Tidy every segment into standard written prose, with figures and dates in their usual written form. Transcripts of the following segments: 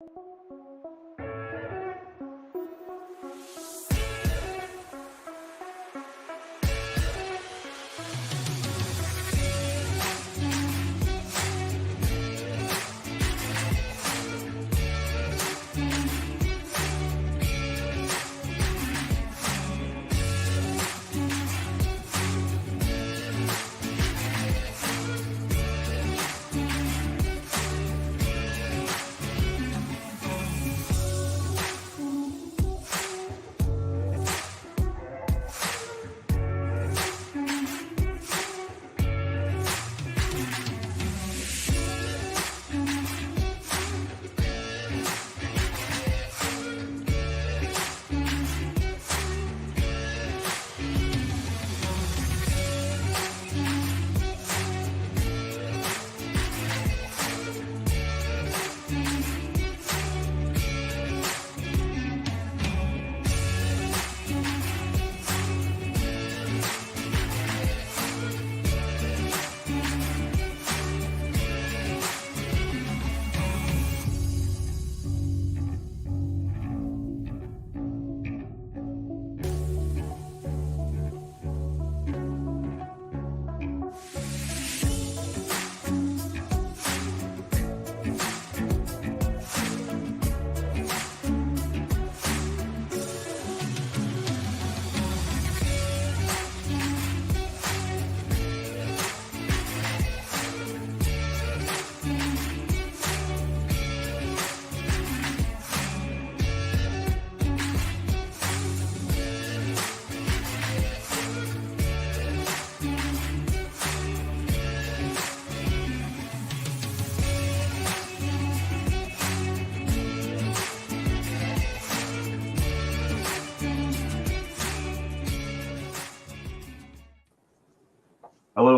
Hello,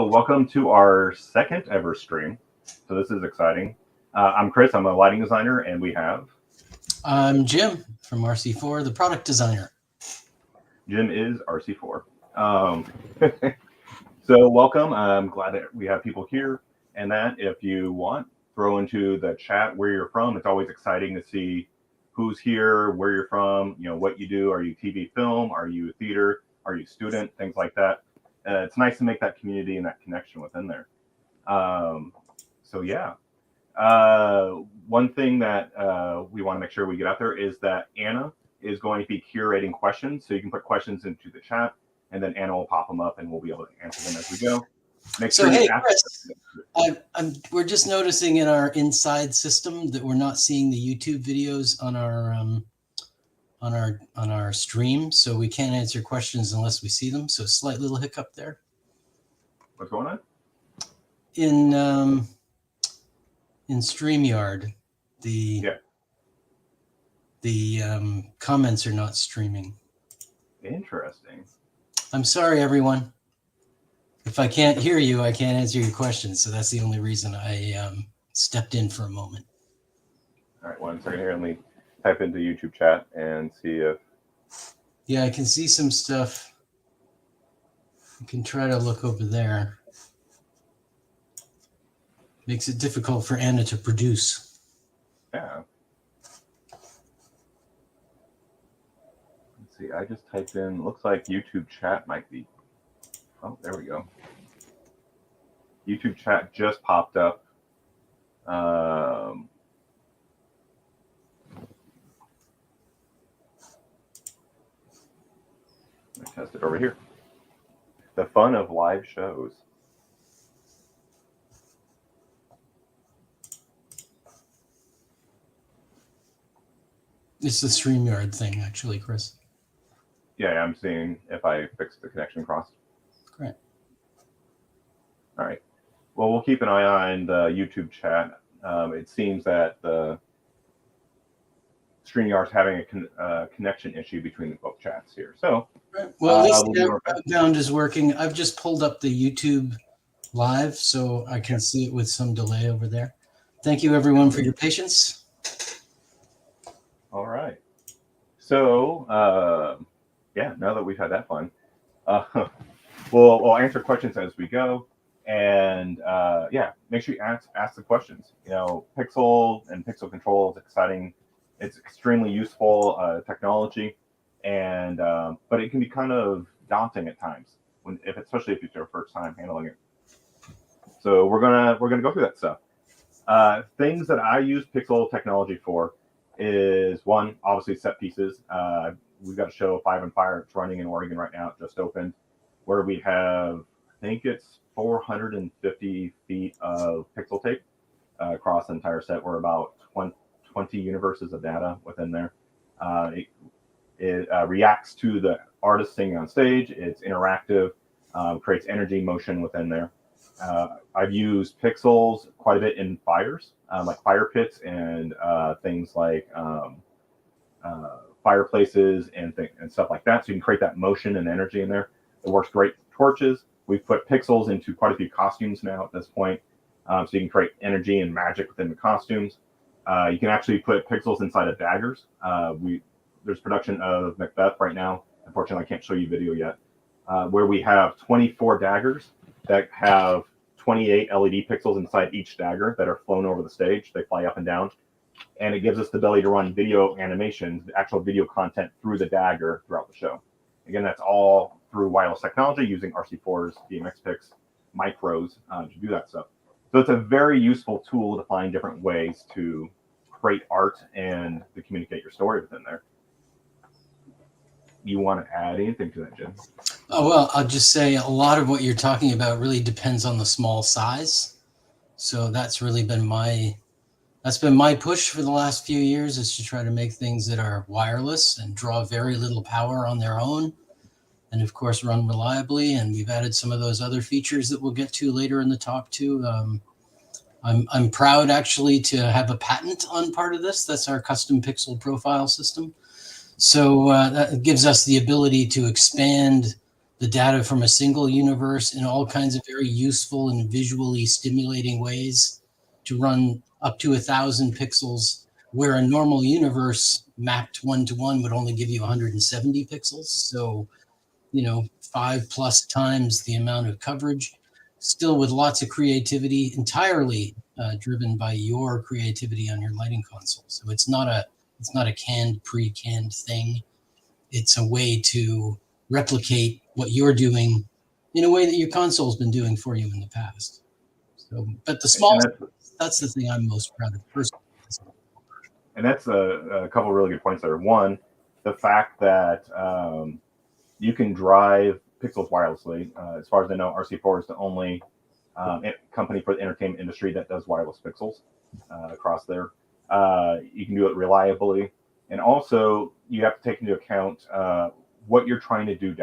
welcome to our second ever stream. So this is exciting. I'm Chris, I'm a lighting designer, and we have... I'm Jim from RC4, the product designer. Jim is RC4. So welcome, I'm glad that we have people here, and that if you want, throw into the chat where you're from. It's always exciting to see who's here, where you're from, you know, what you do. Are you TV film? Are you theater? Are you student? Things like that. It's nice to make that community and that connection within there. So yeah, one thing that we want to make sure we get out there is that Anna is going to be curating questions. So you can put questions into the chat, and then Anna will pop them up, and we'll be able to answer them as we go. Hey, Chris, we're just noticing in our inside system that we're not seeing the YouTube videos on our stream, so we can't answer questions unless we see them. So slight little hiccup there. What's going on? In StreamYard, the comments are not streaming. Interesting. I'm sorry, everyone. If I can't hear you, I can't answer your questions. So that's the only reason I stepped in for a moment. All right, 1 second here. Let me type into YouTube chat and see if... Yeah, I can see some stuff. I can try to look over there. Makes it difficult for Anna to produce. Yeah. Let's see, I just typed in, looks like YouTube chat might be... Oh, there we go. YouTube chat just popped up. Let me test it over here. The fun of live shows. It's the StreamYard thing, actually, Chris. Yeah, I'm seeing if I fix the connection crossed. Great. All right. Well, we'll keep an eye on the YouTube chat. It seems that the StreamYard's having a connection issue between both chats here. So, right. Well, at least the outbound is working. I've just pulled up the YouTube live, so I can see it with some delay over there. Thank you, everyone, for your patience. All right. So, yeah, now that we've had that fun, we'll answer questions as we go. And yeah, make sure you ask the questions. You know, Pixel and Pixel Control is exciting. It's extremely useful technology, and but it can be kind of daunting at times especially if it's your first time handling it. So we're gonna go through that stuff. Things that I use Pixel technology for is one, obviously set pieces. We've got a show 5 and Fire. It's running in Oregon right now. It just opened, where we have, I think it's 450 feet of pixel tape across the entire set. We're about 20 universes of data within there. It reacts to the artist singing on stage. It's interactive, creates energy motion within there. I've used pixels quite a bit in fires, like fire pits and things like fireplaces and stuff like that. So you can create that motion and energy in there. It works great with torches. We've put pixels into quite a few costumes now at this point. So you can create energy and magic within the costumes. You can actually put pixels inside of daggers. There's production of Macbeth right now. Unfortunately, I can't show you video yet, where we have 24 daggers that have 28 LED pixels inside each dagger that are flown over the stage. They fly up and down, and it gives us the ability to run video animations, actual video content through the dagger throughout the show. Again, that's all through wireless technology using RC4's DMXpix micros to do that stuff. So it's a very useful tool to find different ways to create art and to communicate your story within there. You want to add anything to that, Jim? Oh, well, I'll just say a lot of what you're talking about really depends on the small size. So that's really been my push for the last few years, is to try to make things that are wireless and draw very little power on their own, and of course run reliably. And we've added some of those other features that we'll get to later in the talk too. I'm proud actually to have a patent on part of this. That's our custom pixel profile system. So that gives us the ability to expand the data from a single universe in all kinds of very useful and visually stimulating ways to run up to 1,000 pixels, where a normal universe mapped 1-to-1 would only give you 170 pixels. So, 5+ times the amount of coverage, still with lots of creativity, entirely driven by your creativity on your lighting console. So it's not a pre-canned thing. It's a way to replicate what you're doing in a way that your console's been doing for you in the past. So, but the small, that's the thing I'm most proud of personally. And that's a couple of really good points there. One, the fact that you can drive pixels wirelessly. As far as I know, RC4 is the only company for the entertainment industry that does wireless pixels across there. You can do it reliably, and also you have to take into account what you're trying to do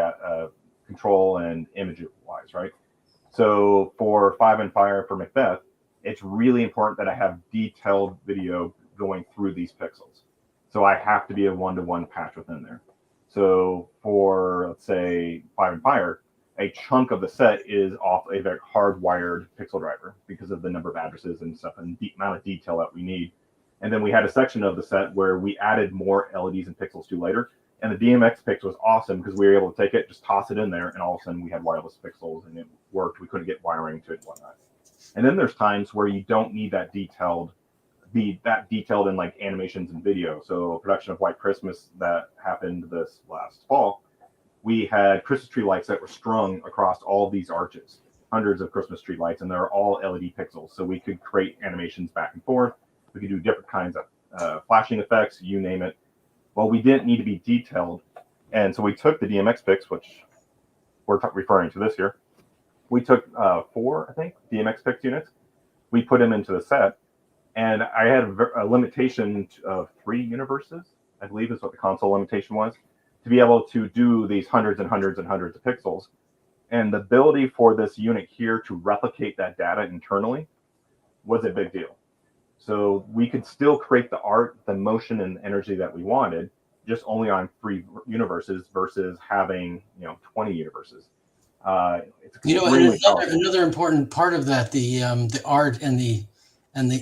control and image wise, right? So for 5 and Fire, for Macbeth, it's really important that I have detailed video going through these pixels. So I have to be a 1-to-1 patch within there. So for, let's say, 5 and Fire, a chunk of the set is off a very hardwired pixel driver because of the number of addresses and stuff and the amount of detail that we need. And then we had a section of the set where we added more LEDs and pixels to later. And the DMXpix was awesome because we were able to take it, just toss it in there, and all of a sudden we had wireless pixels and it worked. We couldn't get wiring to it and whatnot. And then there's times where you don't need that detailed in like animations and video. So production of White Christmas that happened this last fall, we had Christmas tree lights that were strung across all these arches, hundreds of Christmas tree lights, and they're all LED pixels. So we could create animations back and forth. We could do different kinds of flashing effects, you name it. Well, we didn't need to be detailed. And so we took the DMXpix, which we're referring to this here. We took 4, I think, DMXpix units. We put them into the set. And I had a limitation of 3 universes, I believe is what the console limitation was, to be able to do these hundreds and hundreds and hundreds of pixels. And the ability for this unit here to replicate that data internally was a big deal. So we could still create the art, the motion, and energy that we wanted, just only on 3 universes versus having 20 universes. It's another important part of that, the art and the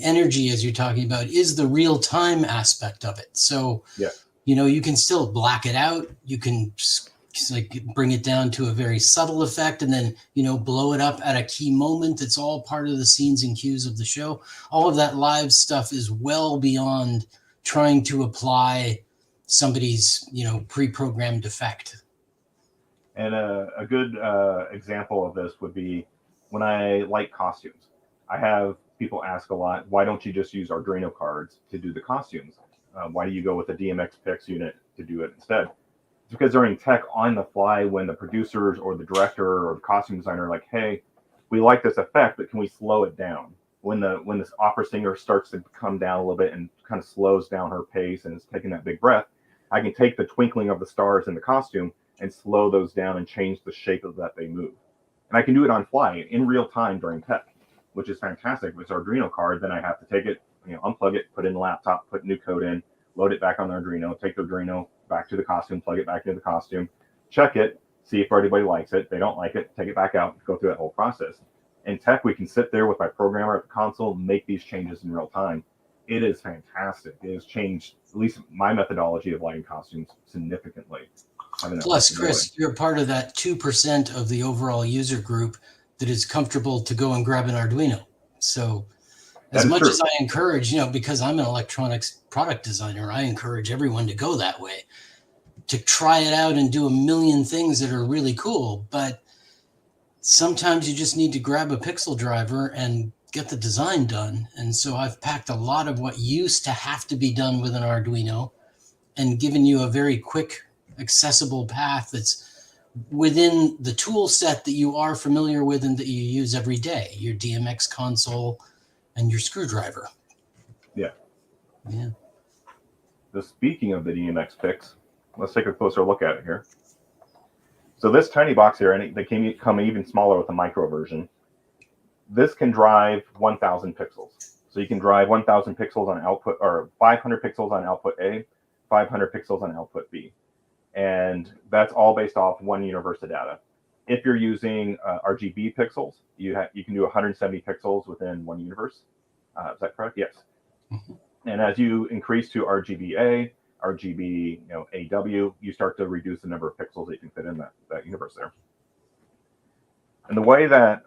energy, as you're talking about, is the real time aspect of it. So yeah. You can still black it out. You can like bring it down to a very subtle effect and then, you know, blow it up at a key moment. It's all part of the scenes and cues of the show. All of that live stuff is well beyond trying to apply somebody's, you know, pre-programmed effect. And a good example of this would be when I light costumes. I have people ask a lot, why don't you just use Arduino cards to do the costumes? Why do you go with a DMXpix unit to do it instead? It's because during tech on the fly, when the producers or the director or the costume designer are like, hey, we like this effect, but can we slow it down? When this opera singer starts to come down a little bit and kind of slows down her pace and is taking that big breath, I can take the twinkling of the stars in the costume and slow those down and change the shape of that they move. And I can do it on fly in real time during tech, which is fantastic. If it's Arduino card, then I have to take it, you know, unplug it, put it in the laptop, put new code in, load it back on the Arduino, take the Arduino back to the costume, plug it back into the costume, check it, see if everybody likes it. If they don't like it, take it back out, go through that whole process. In tech, we can sit there with my programmer at the console, make these changes in real time. It is fantastic. It has changed at least my methodology of lighting costumes significantly. Plus, Chris, you're part of that 2% of the overall user group that is comfortable to go and grab an Arduino. So as much as I encourage, you know, because I'm an electronics product designer, I encourage everyone to go that way, to try it out and do a million things that are really cool. But sometimes you just need to grab a pixel driver and get the design done. And so I've packed a lot of what used to have to be done with an Arduino and given you a very quick, accessible path that's within the tool set that you are familiar with and that you use every day, your DMX console and your screwdriver. Yeah. Yeah. So speaking of the DMXpix, let's take a closer look at it here. So this tiny box here, and they can come even smaller with a micro version. This can drive 1,000 pixels. So you can drive 1,000 pixels on output, or 500 pixels on output A, 500 pixels on output B. And that's all based off one universe of data. If you're using RGB pixels, you can do 170 pixels within one universe. Is that correct? Yes. Mm-hmm. And as you increase to RGBA, RGB, AW, you start to reduce the number of pixels that you can fit in that universe there. And the way that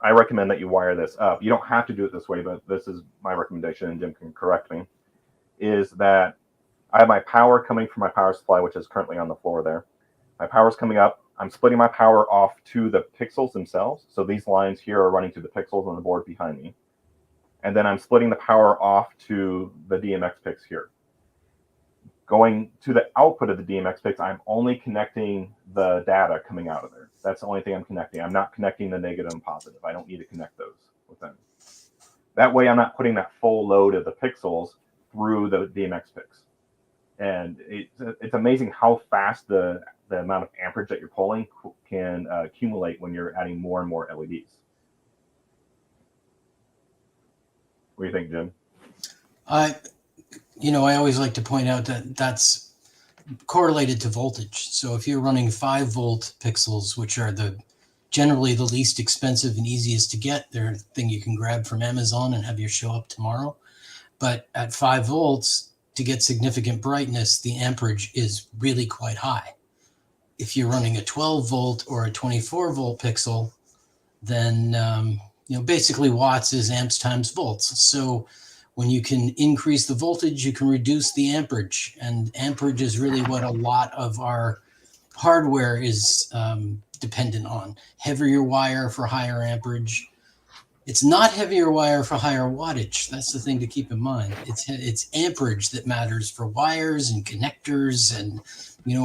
I recommend that you wire this up, you don't have to do it this way, but this is my recommendation, and Jim can correct me, is that I have my power coming from my power supply, which is currently on the floor there. My power is coming up. I'm splitting my power off to the pixels themselves. So these lines here are running to the pixels on the board behind me. And then I'm splitting the power off to the DMXpix here. Going to the output of the DMXpix, I'm only connecting the data coming out of there. That's the only thing I'm connecting. I'm not connecting the negative and positive. I don't need to connect those with them. That way, I'm not putting that full load of the pixels through the DMXpix. And it's amazing how fast the amount of amperage that you're pulling can accumulate when you're adding more and more LEDs. What do you think, Jim? I always like to point out that that's correlated to voltage. So if you're running 5-volt pixels, which are generally the least expensive and easiest to get, they're a thing you can grab from Amazon and have your show up tomorrow. But at 5 volts, to get significant brightness, the amperage is really quite high. If you're running a 12-volt or a 24-volt pixel, then basically watts is amps times volts. So when you can increase the voltage, you can reduce the amperage. And amperage is really what a lot of our hardware is dependent on. Heavier wire for higher amperage. It's not heavier wire for higher wattage. That's the thing to keep in mind. It's amperage that matters for wires and connectors and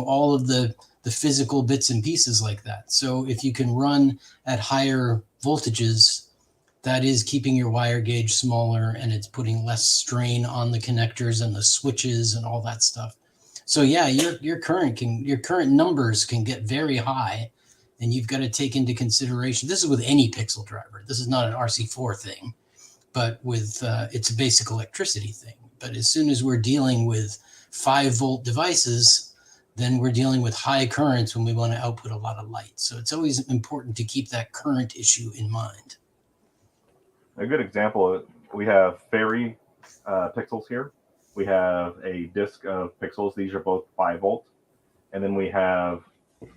all of the physical bits and pieces like that. So if you can run at higher voltages, that is keeping your wire gauge smaller, and it's putting less strain on the connectors and the switches and all that stuff. So yeah, your current numbers can get very high, and you've got to take into consideration. This is with any pixel driver. This is not an RC4 thing, but with it's a basic electricity thing. But as soon as we're dealing with 5-volt devices, then we're dealing with high currents when we want to output a lot of light. So it's always important to keep that current issue in mind. A good example, we have fairy pixels here. We have a disk of pixels. These are both 5 volt. And then we have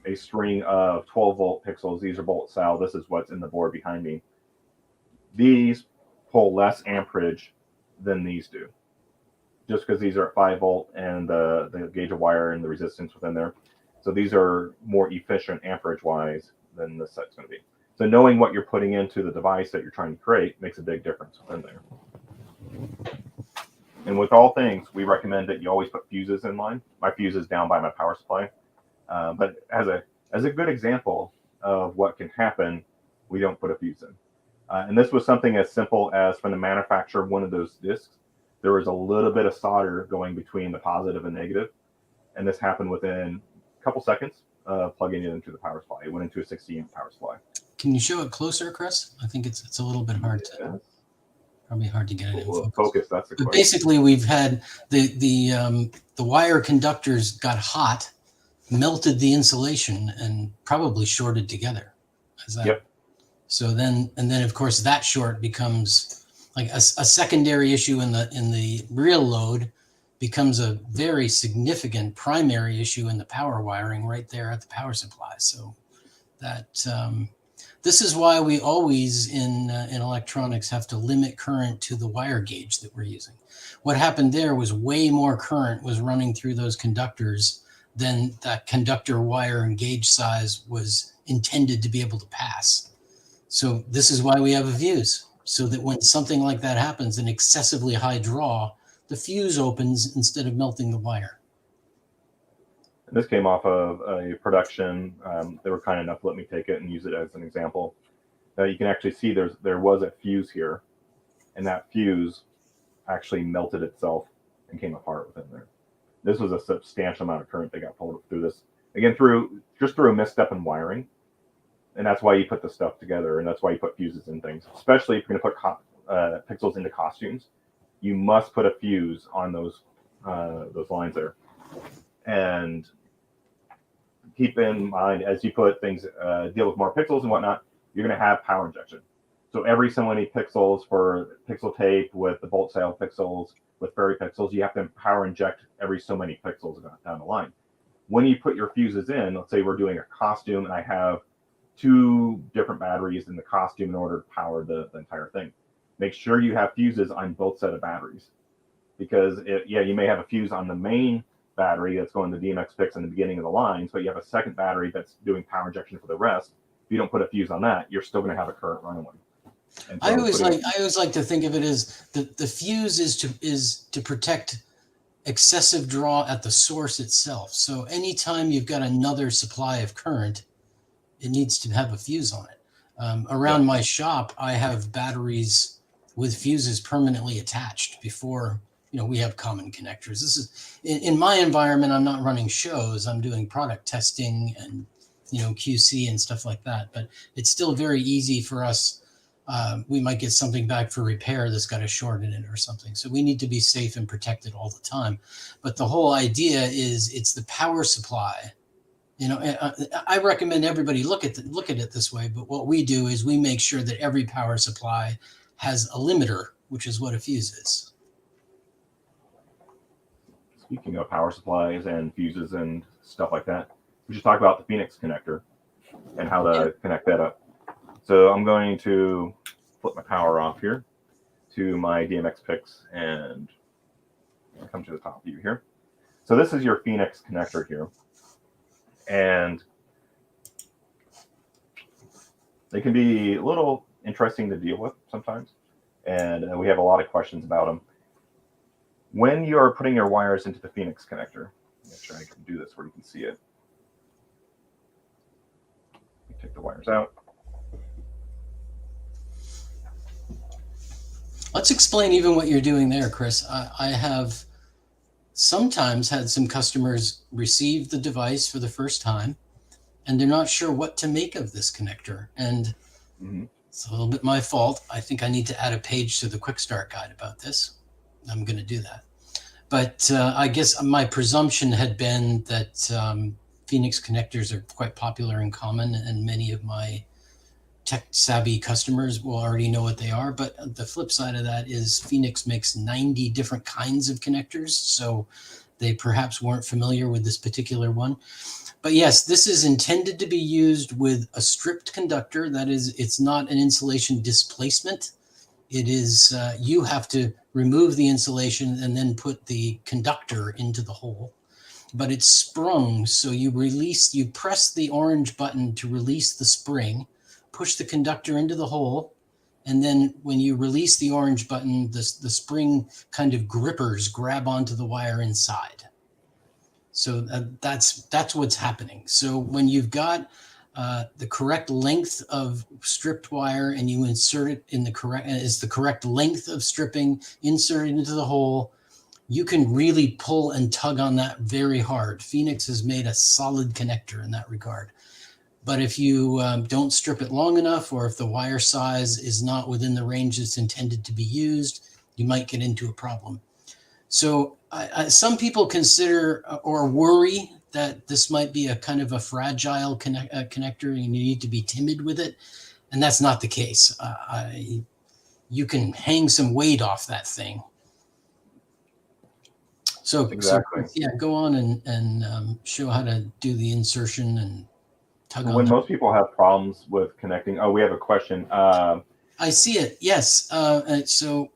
a string of 12-volt pixels. These are bolt style. This is what's in the board behind me. These pull less amperage than these do, just because these are at 5 volt and the gauge of wire and the resistance within there. So these are more efficient amperage-wise than this set's going to be. So knowing what you're putting into the device that you're trying to create makes a big difference within there. And with all things, we recommend that you always put fuses in line. My fuse is down by my power supply. But as a good example of what can happen, we don't put a fuse in. And this was something as simple as from the manufacturer of one of those discs, there was a little bit of solder going between the positive and negative. And this happened within a couple seconds of plugging it into the power supply. It went into a 60-amp power supply. Can you show it closer, Chris? I think it's a little bit hard to, probably hard to get it in focus. That's the but question. Basically, we've had the wire conductors got hot, melted the insulation, and probably shorted together. Is that? Yep. So then of course that short becomes like a secondary issue in the real load, becomes a very significant primary issue in the power wiring right there at the power supply. So that this is why we always in electronics have to limit current to the wire gauge that we're using. What happened there was way more current was running through those conductors than that conductor wire and gauge size was intended to be able to pass. So this is why we have a fuse, so that when something like that happens, an excessively high draw, the fuse opens instead of melting the wire. And this came off of a production. They were kind enough to let me take it and use it as an example. You can actually see there was a fuse here, and that fuse actually melted itself and came apart within there. This was a substantial amount of current that got pulled through this. Again, just through a misstep in wiring. And that's why you put this stuff together, and that's why you put fuses in things. Especially if you're going to put pixels into costumes, you must put a fuse on those lines there. And keep in mind, as you put things, deal with more pixels and whatnot, you're going to have power injection. So every so many pixels for pixel tape with the bolt style pixels, with fairy pixels, you have to power inject every so many pixels down the line. When you put your fuses in, let's say we're doing a costume and I have 2 different batteries in the costume in order to power the entire thing. Make sure you have fuses on both set of batteries, because you may have a fuse on the main battery that's going to DMXpix in the beginning of the lines, but you have a second battery that's doing power injection for the rest. If you don't put a fuse on that, you're still going to have a current running. So I always like to think of it as the fuse is to protect excessive draw at the source itself. So anytime you've got another supply of current, it needs to have a fuse on it. Around my shop, I have batteries with fuses permanently attached before, we have common connectors. This is in my environment. I'm not running shows. I'm doing product testing and, QC and stuff like that. But it's still very easy for us. We might get something back for repair that's got a short in it or something. So we need to be safe and protected all the time. But the whole idea is it's the power supply. I recommend everybody look at it this way, but what we do is we make sure that every power supply has a limiter, which is what a fuse is. Speaking of power supplies and fuses and stuff like that, we should talk about the Phoenix connector and how to connect that up. So I'm going to flip my power off here to my DMXpix and come to the top view here. So this is your Phoenix connector here. And they can be a little interesting to deal with sometimes. And we have a lot of questions about them. When you are putting your wires into the Phoenix connector, make sure I can do this where you can see it. Take the wires out. Let's explain even what you're doing there, Chris. I have sometimes had some customers receive the device for the first time, and they're not sure what to make of this connector. And it's a little bit my fault. I think I need to add a page to the quick start guide about this. I'm going to do that. But I guess my presumption had been that Phoenix connectors are quite popular and common, and many of my tech savvy customers will already know what they are. But the flip side of that is Phoenix makes 90 different kinds of connectors. So they perhaps weren't familiar with this particular one. But yes, this is intended to be used with a stripped conductor. That is, it's not an insulation displacement. It is, you have to remove the insulation and then put the conductor into the hole. But it's sprung, so you press the orange button to release the spring, push the conductor into the hole, and then when you release the orange button, the spring kind of grippers grab onto the wire inside. So that's what's happening. So when you've got the correct length of stripped wire and you insert it in the correct length of stripping, insert it into the hole, you can really pull and tug on that very hard. Phoenix has made a solid connector in that regard. But if you don't strip it long enough, or if the wire size is not within the range it's intended to be used, you might get into a problem. So some people consider or worry that this might be a kind of a fragile connector and you need to be timid with it. And that's not the case. You can hang some weight off that thing. So, exactly. So yeah, go on and show how to do the insertion and tug on. When most people have problems with connecting, oh, we have a question. I see it. Yes. So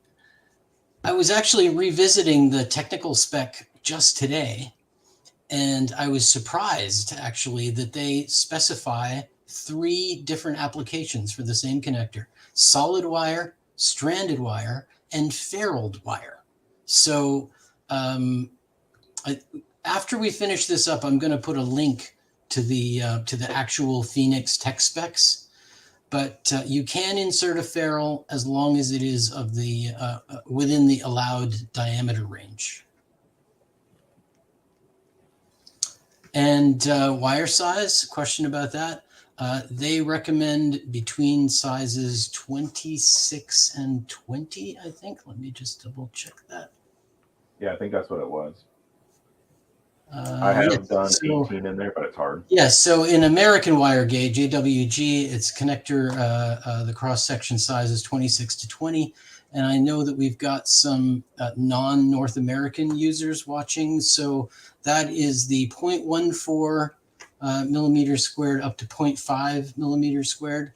I was actually revisiting the technical spec just today, and I was surprised actually that they specify 3 different applications for the same connector: solid wire, stranded wire, and ferruled wire. So after we finish this up, I'm going to put a link to the actual Phoenix tech specs. But you can insert a ferrule as long as it is of the within the allowed diameter range. And wire size, question about that. They recommend between sizes 26 and 20, I think. Let me just double check that. Yeah, I think that's what it was. I have done 18 in there, but it's hard. Yes, so in American wire gauge, AWG, its connector, the cross-section size is 26 to 20. And I know that we've got some non-North American users watching. So that is the 0.14 millimeters squared up to 0.5 millimeters squared.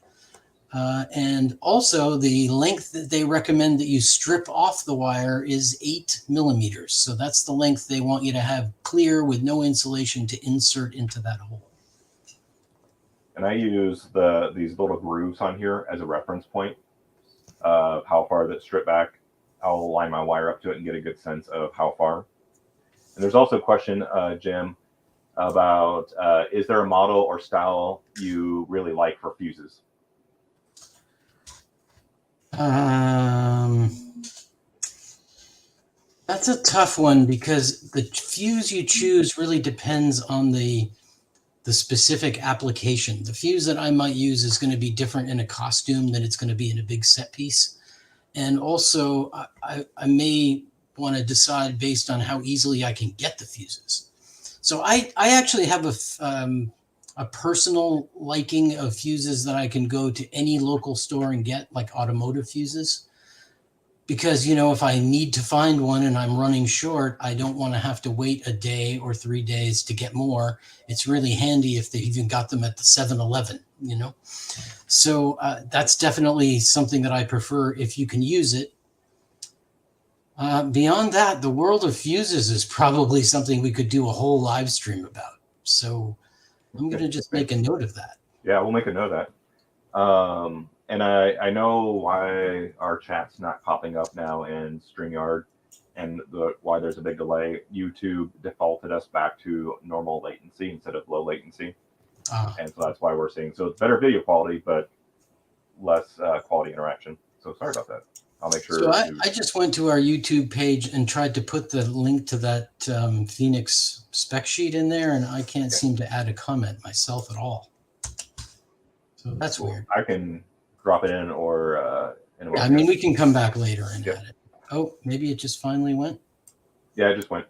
And also the length that they recommend that you strip off the wire is 8 millimeters. So that's the length they want you to have clear with no insulation to insert into that hole. And I use these little grooves on here as a reference point of how far that strip back. I'll line my wire up to it and get a good sense of how far. And there's also a question, Jim, about is there a model or style you really like for fuses? That's a tough one because the fuse you choose really depends on the specific application. The fuse that I might use is going to be different in a costume than it's going to be in a big set piece. And also I may want to decide based on how easily I can get the fuses. So I actually have a personal liking of fuses that I can go to any local store and get, like automotive fuses. Because, you know, if I need to find one and I'm running short, I don't want to have to wait a day or 3 days to get more. It's really handy if they even got them at the 7-Eleven, you know. So that's definitely something that I prefer if you can use it. Beyond that, the world of fuses is probably something we could do a whole live stream about. So I'm going to just make a note of that. Yeah, we'll make a note of that. And I know why our chat's not popping up now in StreamYard and why there's a big delay. YouTube defaulted us back to normal latency instead of low latency. And so that's why we're seeing, so it's better video quality, but less quality interaction. So sorry about that. I'll make sure. So I just went to our YouTube page and tried to put the link to that Phoenix spec sheet in there, and I can't seem to add a comment myself at all. So that's weird. I can drop it in or in a moment. I mean, we can come back later and add it. Oh, maybe it just finally went. Yeah, it just went.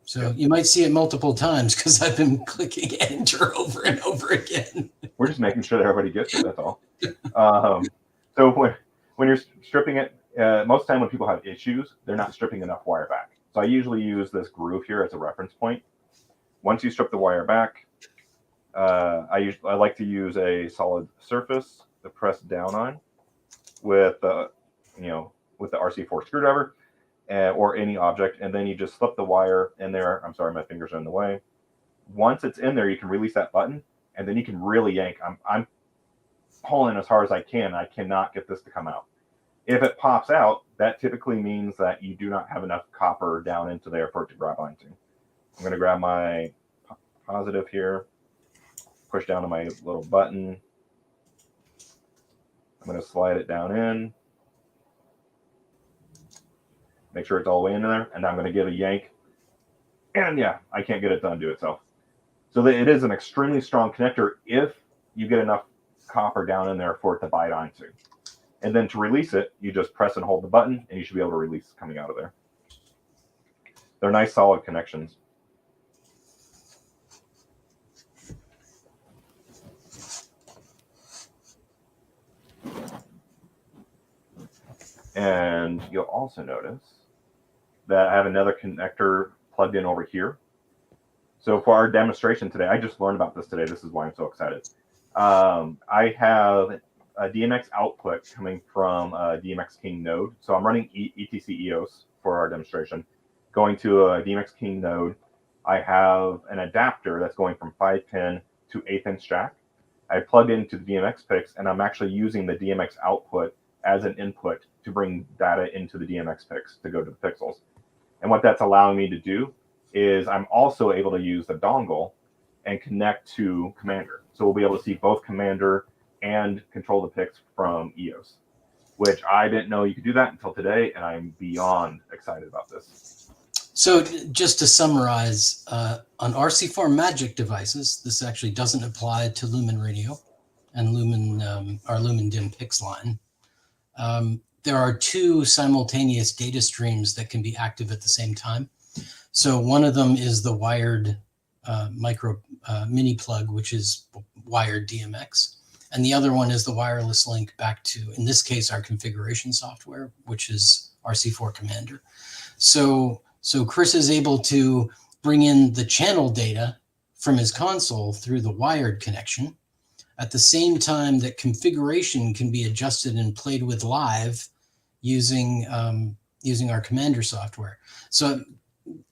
So you might see it multiple times because I've been clicking enter over and over again. We're just making sure that everybody gets it. That's all. So when you're stripping it, most of the time when people have issues, they're not stripping enough wire back. So I usually use this groove here as a reference point. Once you strip the wire back, I like to use a solid surface to press down on with with the RC4 screwdriver or any object, and then you just slip the wire in there. I'm sorry, my fingers are in the way. Once it's in there, you can release that button, and then you can really yank. I'm pulling as hard as I can. I cannot get this to come out. If it pops out, that typically means that you do not have enough copper down into there for it to grab onto. I'm going to grab my positive here, push down to my little button. I'm going to slide it down in, make sure it's all the way in there, and I'm going to give a yank. And yeah, I can't get it to undo itself. So it is an extremely strong connector if you get enough copper down in there for it to bite onto. And then to release it, you just press and hold the button, and you should be able to release coming out of there. They're nice, solid connections. And you'll also notice that I have another connector plugged in over here. So for our demonstration today, I just learned about this today. This is why I'm so excited. I have a DMX output coming from a DMX King node. So I'm running ETC EOS for our demonstration. Going to a DMX King node, I have an adapter that's going from 5-pin to 1/8" jack. I plugged into the DMXpix, and I'm actually using the DMX output as an input to bring data into the DMXpix to go to the pixels. And what that's allowing me to do is I'm also able to use the dongle and connect to Commander. So we'll be able to see both Commander and control the Pix from EOS, which I didn't know you could do that until today, and I'm beyond excited about this. So just to summarize, on RC4 Magic devices, this actually doesn't apply to Lumen Radio and our LumenDimPix line. There are two simultaneous data streams that can be active at the same time. So one of them is the wired micro mini plug, which is wired DMX. And the other one is the wireless link back to, in this case, our configuration software, which is RC4 Commander. So Chris is able to bring in the channel data from his console through the wired connection at the same time that configuration can be adjusted and played with live using our Commander software. So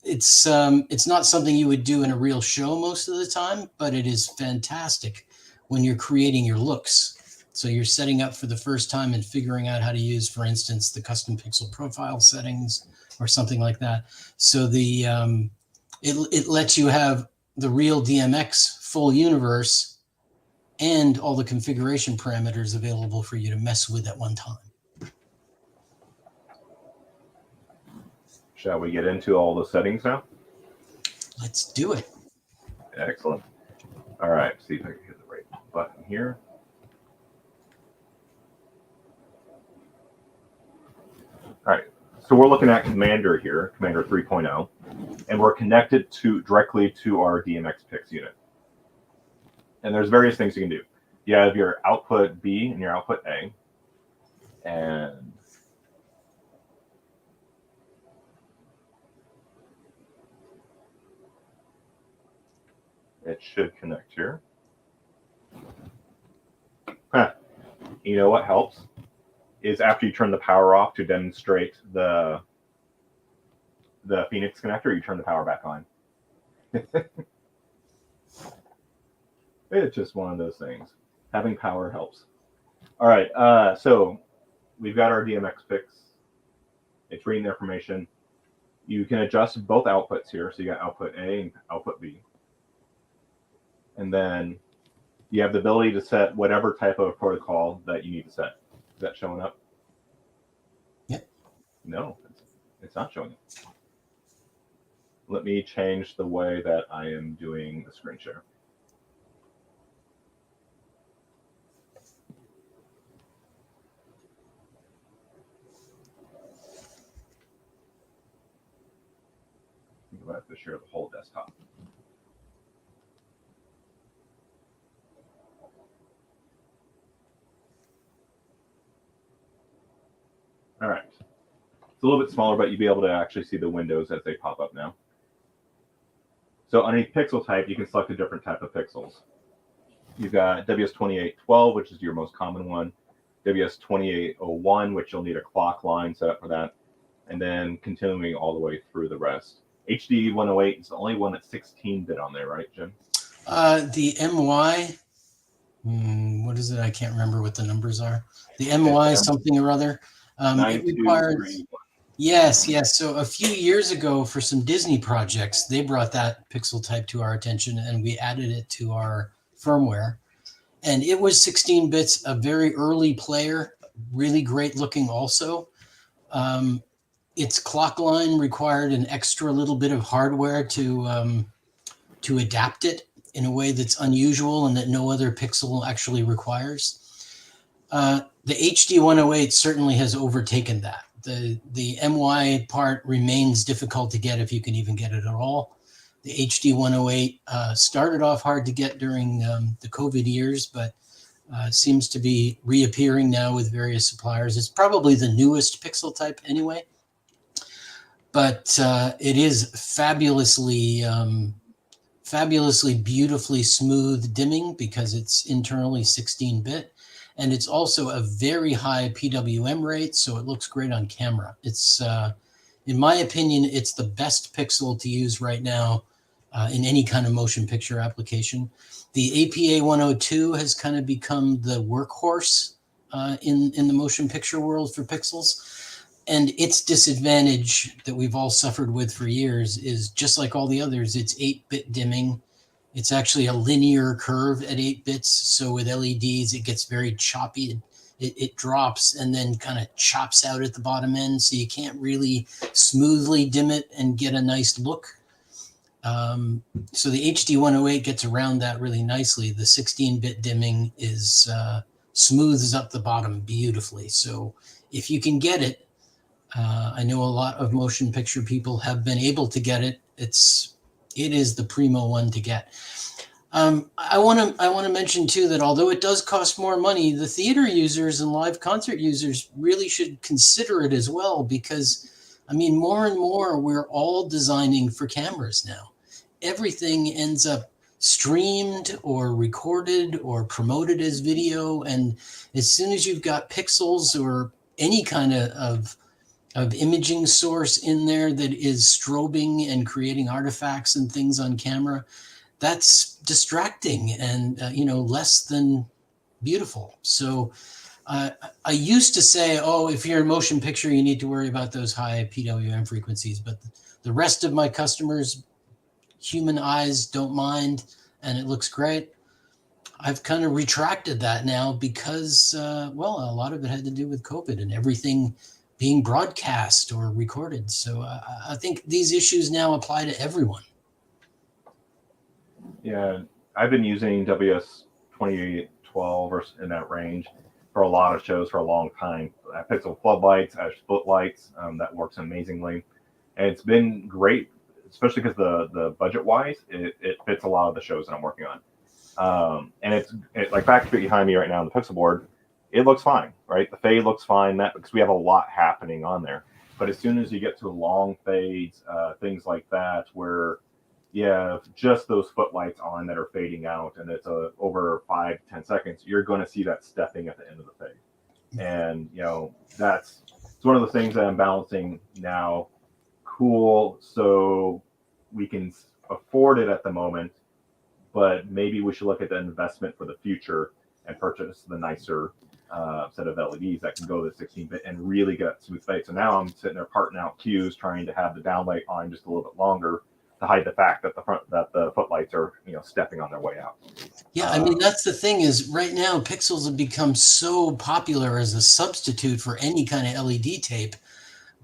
it's not something you would do in a real show most of the time, but it is fantastic when you're creating your looks. So you're setting up for the first time and figuring out how to use, for instance, the custom pixel profile settings or something like that. So it lets you have the real DMX full universe and all the configuration parameters available for you to mess with at one time. Shall we get into all the settings now? Let's do it. Excellent. All right, see if I can hit the right button here. All right, so we're looking at Commander here, Commander 3.0, and we're connected directly to our DMXpix unit. And there's various things you can do. You have your output B and your output A, and it should connect here. You know what helps is after you turn the power off to demonstrate the Phoenix connector, you turn the power back on. It's just one of those things. Having power helps. All right, so we've got our DMXpix. It's reading the information. You can adjust both outputs here. So you got output A and output B. And then you have the ability to set whatever type of protocol that you need to set. Is that showing up? Yep. No, it's not showing up. Let me change the way that I am doing the screen share. I have to share the whole desktop. All right. It's a little bit smaller, but you'll be able to actually see the windows as they pop up now. So underneath pixel type, you can select a different type of pixels. You've got WS2812, which is your most common one, WS2801, which you'll need a clock line set up for that, and then continuing all the way through the rest. HD 108 is the only one that's 16-bit on there, right, Jim? The MY, what is it? I can't remember what the numbers are. The MY something or other. It requires. Yes. So a few years ago, for some Disney projects, they brought that pixel type to our attention, and we added it to our firmware. And it was 16 bits, a very early player, really great looking also. Its clock line required an extra little bit of hardware to adapt it in a way that's unusual and that no other pixel actually requires. The HD 108 certainly has overtaken that. The MY part remains difficult to get if you can even get it at all. The HD 108 started off hard to get during the COVID years, but seems to be reappearing now with various suppliers. It's probably the newest pixel type anyway, but it is fabulously beautifully smooth dimming because it's internally 16-bit. And it's also a very high PWM rate, so it looks great on camera. It's, in my opinion, it's the best pixel to use right now in any kind of motion picture application. The APA 102 has kind of become the workhorse in the motion picture world for pixels. And its disadvantage that we've all suffered with for years is just like all the others, it's 8-bit dimming. It's actually a linear curve at 8 bits. So with LEDs, it gets very choppy. It drops and then kind of chops out at the bottom end. So you can't really smoothly dim it and get a nice look. So the HD 108 gets around that really nicely. The 16-bit dimming is smooths up the bottom beautifully. So if you can get it, I know a lot of motion picture people have been able to get it. It is the primo one to get. I want to mention too that although it does cost more money, the theater users and live concert users really should consider it as well, because I mean, more and more we're all designing for cameras now. Everything ends up streamed or recorded or promoted as video, and as soon as you've got pixels or any kind of imaging source in there that is strobing and creating artifacts and things on camera, that's distracting and less than beautiful. So I used to say, oh, if you're in motion picture, you need to worry about those high PWM frequencies, but the rest of my customers, human eyes don't mind, and it looks great. I've kind of retracted that now because, a lot of it had to do with COVID and everything being broadcast or recorded. So I think these issues now apply to everyone. Yeah, I've been using WS2812 or in that range for a lot of shows for a long time. Pixel floodlights, footlights, that works amazingly. And it's been great, especially because the budget-wise, it fits a lot of the shows that I'm working on. And it's like back behind me right now on the Pixel board, it looks fine, right? The fade looks fine, because we have a lot happening on there. But as soon as you get to long fades, things like that, where you have just those footlights on that are fading out, and it's over 5 to 10 seconds, you're going to see that stepping at the end of the fade. And, it's one of the things that I'm balancing now. Cool, so we can afford it at the moment, but maybe we should look at the investment for the future and purchase the nicer set of LEDs that can go to 16-bit and really get smooth fade. So now I'm sitting there parting out cues, trying to have the downlight on just a little bit longer to hide the fact that the footlights are stepping on their way out. Yeah, I mean, that's the thing is right now pixels have become so popular as a substitute for any kind of LED tape,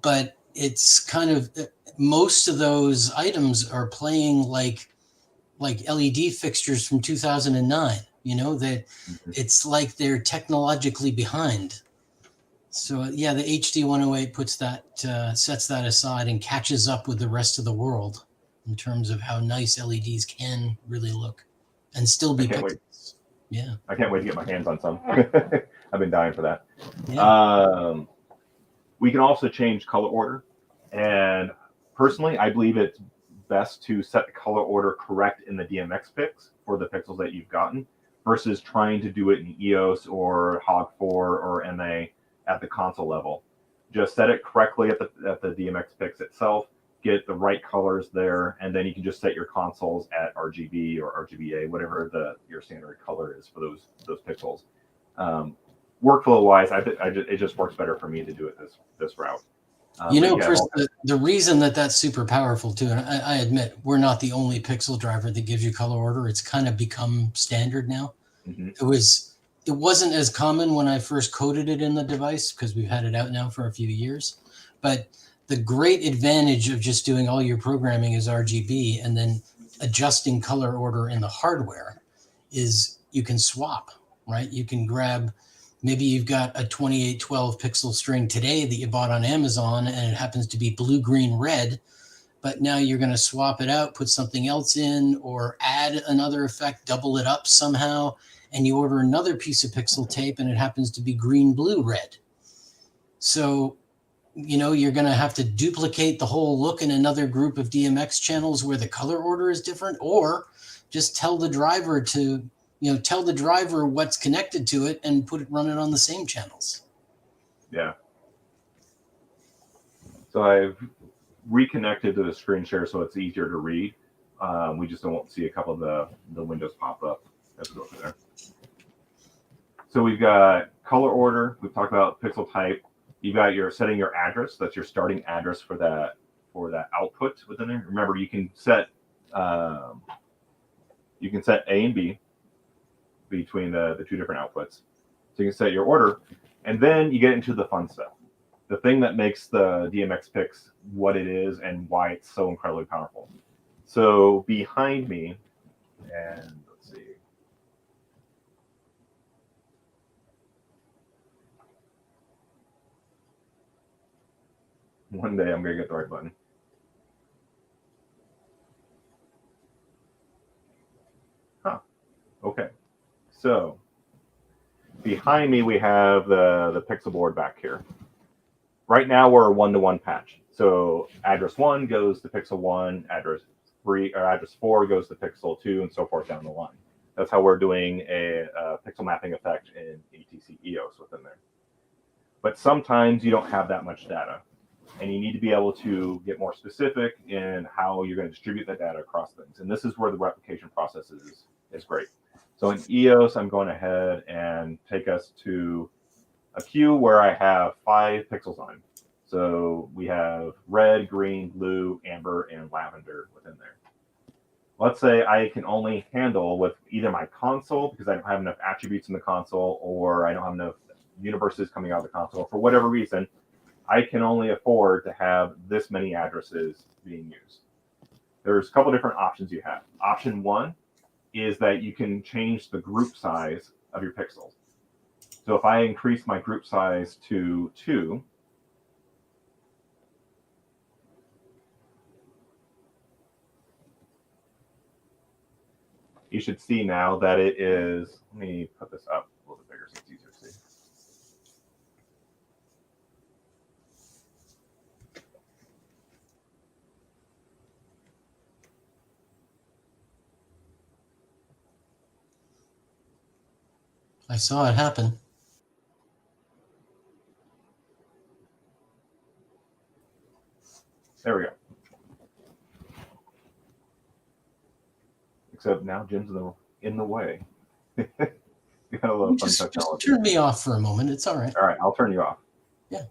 but it's kind of most of those items are playing like LED fixtures from 2009. That it's like they're technologically behind. So yeah, the HD 108 sets that aside and catches up with the rest of the world in terms of how nice LEDs can really look and still be pixels. Yeah, I can't wait to get my hands on some. I've been dying for that. Yeah. We can also change color order. And personally, I believe it's best to set the color order correct in the DMXpix for the pixels that you've gotten versus trying to do it in EOS or HOG4 or MA at the console level. Just set it correctly at the DMXpix itself, get the right colors there, and then you can just set your consoles at RGB or RGBA, whatever your standard color is for those pixels. Workflow wise, it just works better for me to do it this route. You know, Chris, the reason that's super powerful too, and I admit we're not the only pixel driver that gives you color order. It's kind of become standard now. Mm-hmm. It wasn't as common when I first coded it in the device because we've had it out now for a few years. But the great advantage of just doing all your programming as RGB and then adjusting color order in the hardware is you can swap, right? You can grab, maybe you've got a 2812 pixel string today that you bought on Amazon and it happens to be blue, green, red, but now you're going to swap it out, put something else in, or add another effect, double it up somehow, and you order another piece of pixel tape and it happens to be green, blue, red. So, you know, you're going to have to duplicate the whole look in another group of DMX channels where the color order is different, or just tell the driver to, tell the driver what's connected to it and run it on the same channels. Yeah. So I've reconnected to the screen share so it's easier to read. We just don't see a couple of the windows pop up as we go through there. So we've got color order. We've talked about pixel type. You got setting your address. That's your starting address for that output within there. Remember, you can set A and B between the two different outputs. So you can set your order, and then you get into the fun stuff. The thing that makes the DMXpix what it is and why it's so incredibly powerful. So behind me, and let's see. One day I'm going to get the right button. Huh. Okay. So behind me, we have the pixel board back here. Right now, we're a 1-to-1 patch. So address 1 goes to pixel 1, address 3 or address 4 goes to pixel 2, and so forth down the line. That's how we're doing a pixel mapping effect in ATC EOS within there. But sometimes you don't have that much data, and you need to be able to get more specific in how you're going to distribute that data across things. And this is where the replication process is great. So in EOS, I'm going ahead and take us to a queue where I have 5 pixels on. So we have red, green, blue, amber, and lavender within there. Let's say I can only handle with either my console because I don't have enough attributes in the console, or I don't have enough universes coming out of the console. For whatever reason, I can only afford to have this many addresses being used. There's a couple different options you have. Option 1 is that you can change the group size of your pixels. So if I increase my group size to 2, you should see now that it is, let me put this up a little bit bigger so it's easier to see. I saw it happen. There we go. Except now Jim's in the way. You got a little fun just technology. Turn me off for a moment. It's all right. All right, I'll turn you off. Yeah.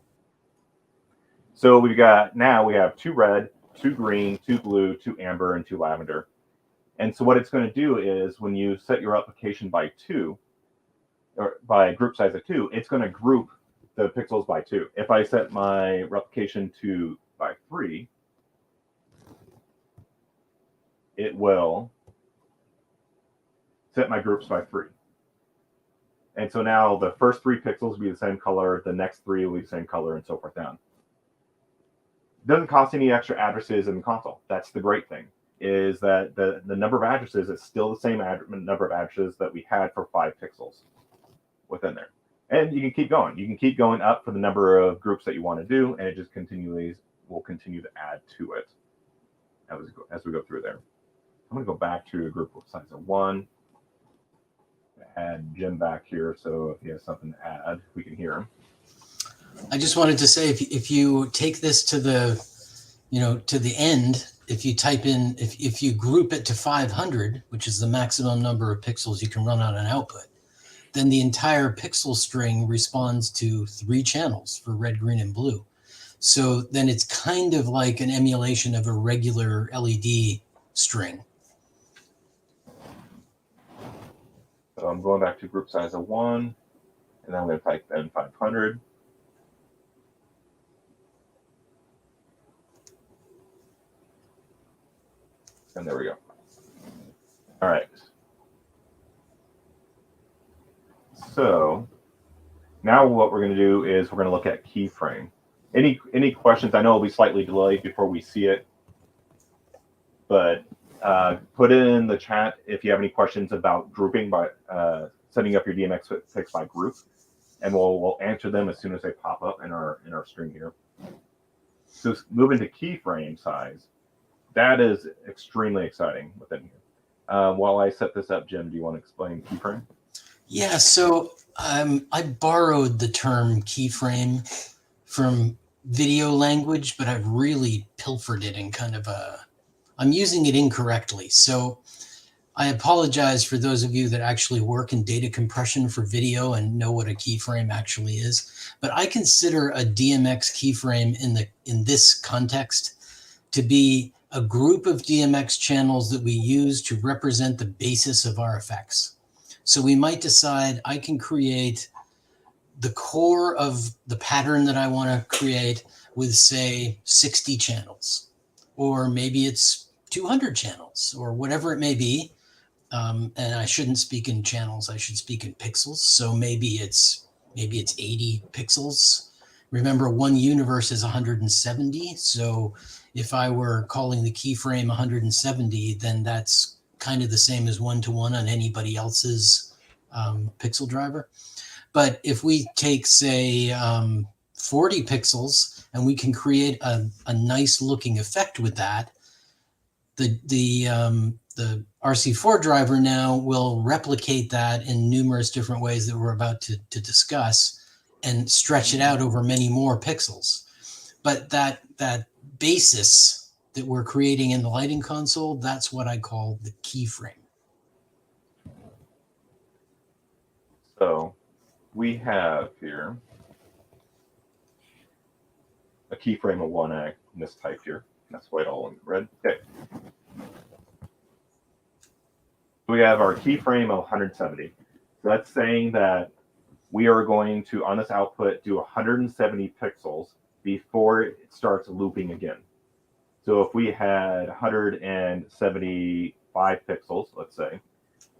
So we have 2 red, 2 green, 2 blue, 2 amber, and 2 lavender. And so what it's going to do is when you set your application by 2, or by group size of 2, it's going to group the pixels by 2. If I set my replication to by 3, it will set my groups by 3. And so now the first 3 pixels will be the same color, the next 3 will be the same color, and so forth down. It doesn't cost any extra addresses in the console. That's the great thing, is that the number of addresses is still the same number of addresses that we had for 5 pixels within there. And you can keep going. You can keep going up for the number of groups that you want to do, and it just continually will continue to add to it as we go through there. I'm going to go back to a group size of 1. Add Jim back here, so if he has something to add, we can hear him. I just wanted to say, if you take this to the, to the end, if you type in, if you group it to 500, which is the maximum number of pixels you can run on an output, then the entire pixel string responds to 3 channels for red, green, and blue. So then it's kind of like an emulation of a regular LED string. So I'm going back to group size of 1, and then I'm going to type in 500. And there we go. All right. So now what we're going to do is we're going to look at keyframe. Any questions? I know it'll be slightly delayed before we see it, but put it in the chat if you have any questions about grouping by setting up your DMXpix by group, and we'll answer them as soon as they pop up in our stream here. So moving to keyframe size, that is extremely exciting within here. While I set this up, Jim, do you want to explain keyframe? Yeah, so I borrowed the term keyframe from video language, but I've really pilfered it in kind of I'm using it incorrectly. So I apologize for those of you that actually work in data compression for video and know what a keyframe actually is. But I consider a DMX keyframe in this context to be a group of DMX channels that we use to represent the basis of our effects. So we might decide I can create the core of the pattern that I want to create with, say, 60 channels, or maybe it's 200 channels, or whatever it may be. And I shouldn't speak in channels, I should speak in pixels. So maybe it's 80 pixels. Remember, one universe is 170. So if I were calling the keyframe 170, then that's kind of the same as 1-to-1 on anybody else's pixel driver. But if we take, say, 40 pixels and we can create a nice looking effect with that, the RC4 driver now will replicate that in numerous different ways that we're about to discuss and stretch it out over many more pixels. But that basis that we're creating in the lighting console, that's what I call the keyframe. So we have here a keyframe of 1A in this type here. That's white all in red. Okay. We have our keyframe of 170. So that's saying that we are going to, on this output, do 170 pixels before it starts looping again. So if we had 175 pixels, let's say,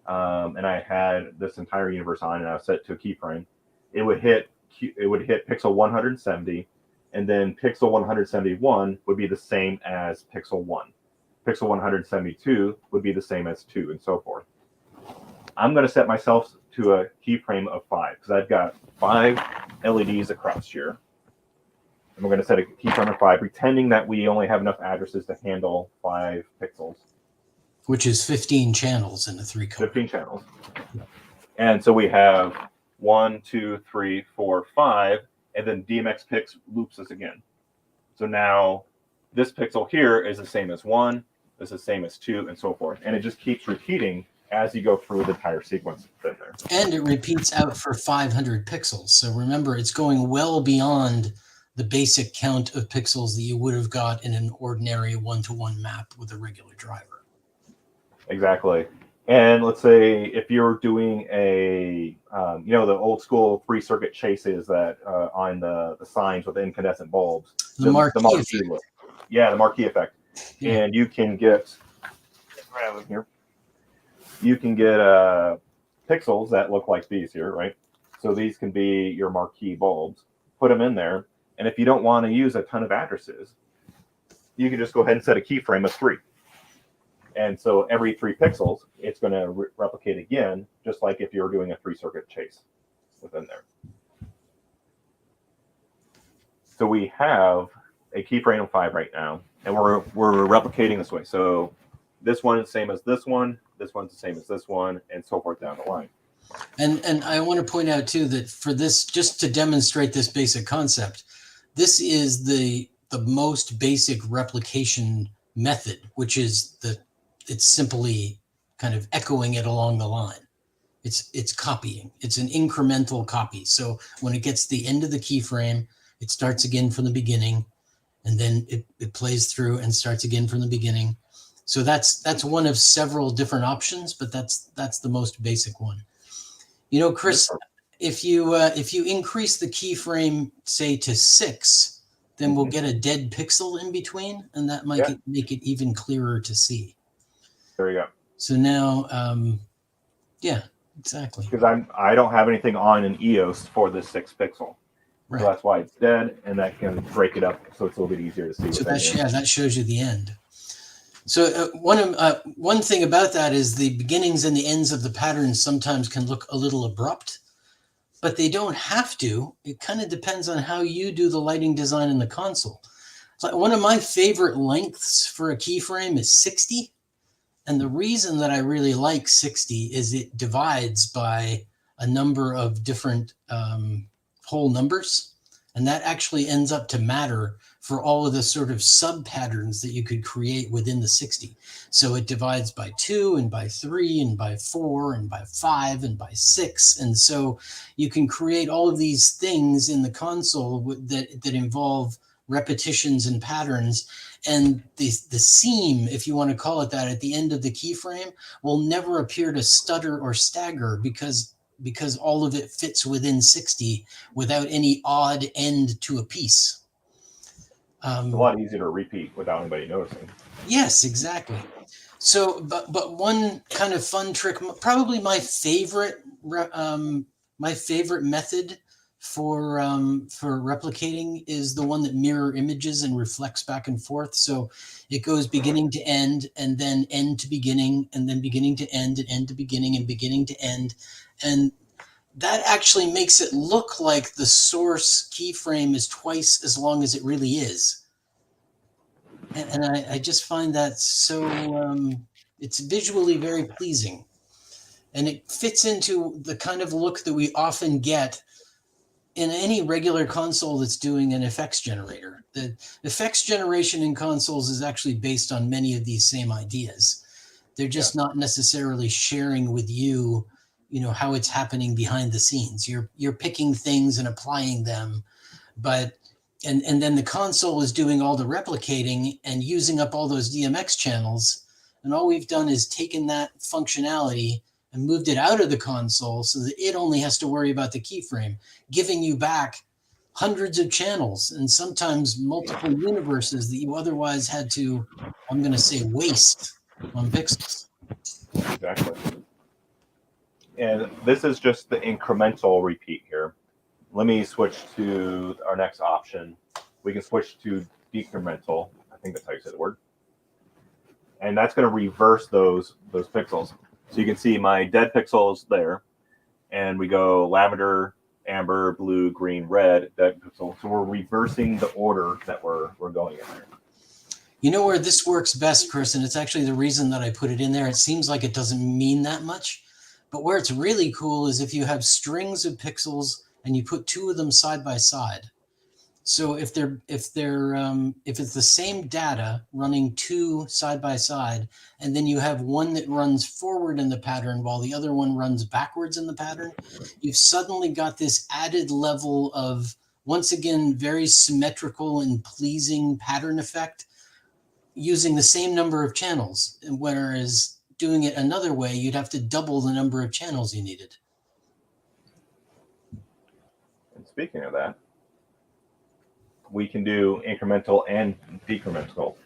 and I had this entire universe on and I was set to a keyframe, it would hit pixel 170, and then pixel 171 would be the same as pixel 1. Pixel 172 would be the same as 2, and so forth. I'm going to set myself to a keyframe of 5 because I've got 5 LEDs across here. And we're going to set a keyframe of 5, pretending that we only have enough addresses to handle 5 pixels. Which is 15 channels in the 3-color. 15 channels. And so we have 1, 2, 3, 4, 5, and then DMXpix loops us again. So now this pixel here is the same as 1, this is the same as 2, and so forth. And it just keeps repeating as you go through the entire sequence in there. And it repeats out for 500 pixels. So remember, it's going well beyond the basic count of pixels that you would have got in an ordinary 1-to-1 map with a regular driver. Exactly. And let's say if you're doing a, the old school 3-circuit chases that on the signs with the incandescent bulbs. The marquee effect. Yeah, the marquee effect. Yeah. And you can get, right over here, you can get pixels that look like these here, right? So these can be your marquee bulbs. Put them in there. And if you don't want to use a ton of addresses, you can just go ahead and set a keyframe of 3. And so every 3 pixels, it's going to replicate again, just like if you were doing a 3-circuit chase within there. So we have a keyframe of 5 right now, and we're replicating this way. So this one is the same as this one's the same as this one, and so forth down the line. And I want to point out too that for this, just to demonstrate this basic concept, this is the most basic replication method, which is it's simply kind of echoing it along the line. It's copying. It's an incremental copy. So when it gets to the end of the keyframe, it starts again from the beginning, and then it plays through and starts again from the beginning. So that's one of several different options, but that's the most basic one. You know, Chris, if you increase the keyframe, say to 6, then we'll get a dead pixel in between, and that might make it even clearer to see. There you go. So now, yeah, exactly. Because I don't have anything on an EOS for this 6 pixel. Right. So that's why it's dead, and that can break it up so it's a little bit easier to see. So that shows you the end. So one thing about that is the beginnings and the ends of the patterns sometimes can look a little abrupt, but they don't have to. It kind of depends on how you do the lighting design in the console. So one of my favorite lengths for a keyframe is 60. And the reason that I really like 60 is it divides by a number of different whole numbers. And that actually ends up to matter for all of the sort of sub patterns that you could create within the 60. So it divides by 2 and by 3 and by 4 and by 5 and by 6. And so you can create all of these things in the console that involve repetitions and patterns. And the seam, if you want to call it that, at the end of the keyframe will never appear to stutter or stagger because all of it fits within 60 without any odd end to a piece. It's a lot easier to repeat without anybody noticing. Yes, exactly. So, but one kind of fun trick, probably my favorite method for replicating is the one that mirror images and reflects back and forth. So it goes beginning to end, and then end to beginning, and then beginning to end, and end to beginning, and beginning to end. And that actually makes it look like the source keyframe is twice as long as it really is. And I just find that so, it's visually very pleasing. And it fits into the kind of look that we often get in any regular console that's doing an effects generator. The effects generation in consoles is actually based on many of these same ideas. They're just not necessarily sharing with you, how it's happening behind the scenes. You're picking things and applying them, but and then the console is doing all the replicating and using up all those DMX channels. And all we've done is taken that functionality and moved it out of the console so that it only has to worry about the keyframe, giving you back hundreds of channels and sometimes multiple universes that you otherwise had to, I'm going to say, waste on pixels. Exactly. And this is just the incremental repeat here. Let me switch to our next option. We can switch to decremental. I think that's how you say the word. And that's going to reverse those pixels. So you can see my dead pixels there. And we go lavender, amber, blue, green, red, dead pixel. So we're reversing the order that we're going in there. You know where this works best, Chris, and it's actually the reason that I put it in there. It seems like it doesn't mean that much. But where it's really cool is if you have strings of pixels and you put 2 of them side by side. So if it's the same data running 2 side by side, and then you have one that runs forward in the pattern while the other one runs backwards in the pattern, you've suddenly got this added level of, once again, very symmetrical and pleasing pattern effect using the same number of channels. Whereas doing it another way, you'd have to double the number of channels you needed. And speaking of that, we can do incremental and decremental.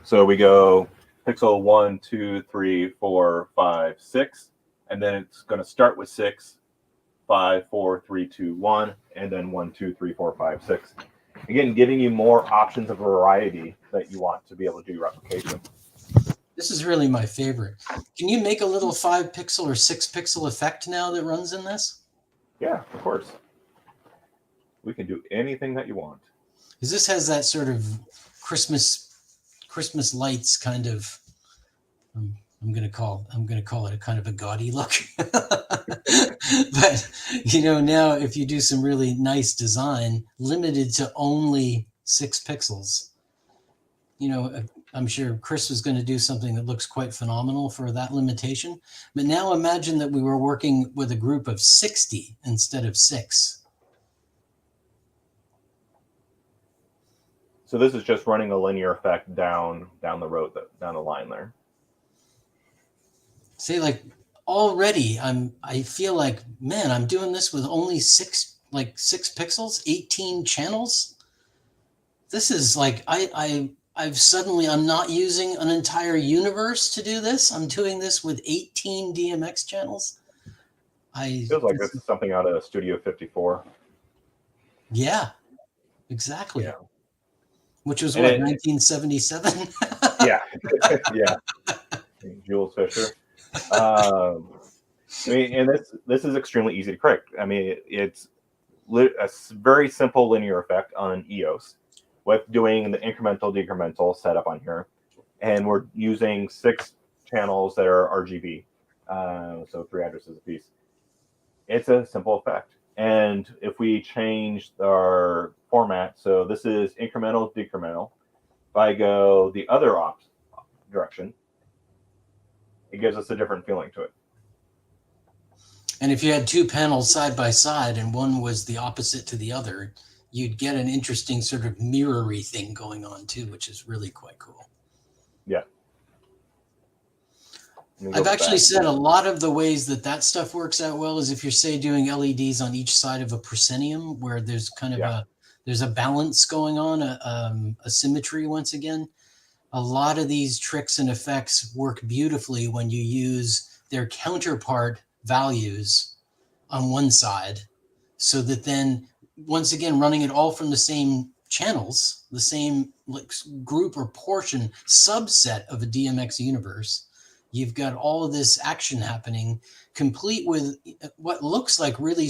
So we go pixel 1, 2, 3, 4, 5, 6, and then it's going to start with 6, 5, 4, 3, 2, 1, and then 1, 2, 3, 4, 5, 6. Again, giving you more options of variety that you want to be able to do replication. This is really my favorite. Can you make a little 5 pixel or 6 pixel effect now that runs in this? Yeah, of course. We can do anything that you want. Because this has that sort of Christmas lights kind of. I'm gonna call it a kind of a gaudy look. But now if you do some really nice design limited to only 6 pixels, I'm sure Chris was going to do something that looks quite phenomenal for that limitation. But now imagine that we were working with a group of 60 instead of 6. So this is just running a linear effect down the road, down the line there. See, like already I feel like, man, I'm doing this with only 6 pixels, 18 channels. This is like I'm not using an entire universe to do this. I'm doing this with 18 DMX channels. Feels like this is something out of Studio 54. Yeah, exactly. Yeah. Which was 1977? Yeah. Yeah. Jules Fisher. I mean, and this is extremely easy to correct. I mean, it's a very simple linear effect on EOS with doing the incremental decremental setup on here, and we're using 6 channels that are RGB, so 3 addresses a piece. It's a simple effect, and if we change our format, so this is incremental decremental. If I go the other direction, it gives us a different feeling to it. And if you had 2 panels side by side and one was the opposite to the other, you'd get an interesting sort of mirrory thing going on too, which is really quite cool. Yeah. I've actually said a lot of the ways that stuff works out well is if you're, say, doing LEDs on each side of a proscenium where there's kind of there's a balance going on, a symmetry once again. A lot of these tricks and effects work beautifully when you use their counterpart values on one side, so that then, once again, running it all from the same channels, the same group or portion, subset of a DMX universe, you've got all of this action happening, complete with what looks like really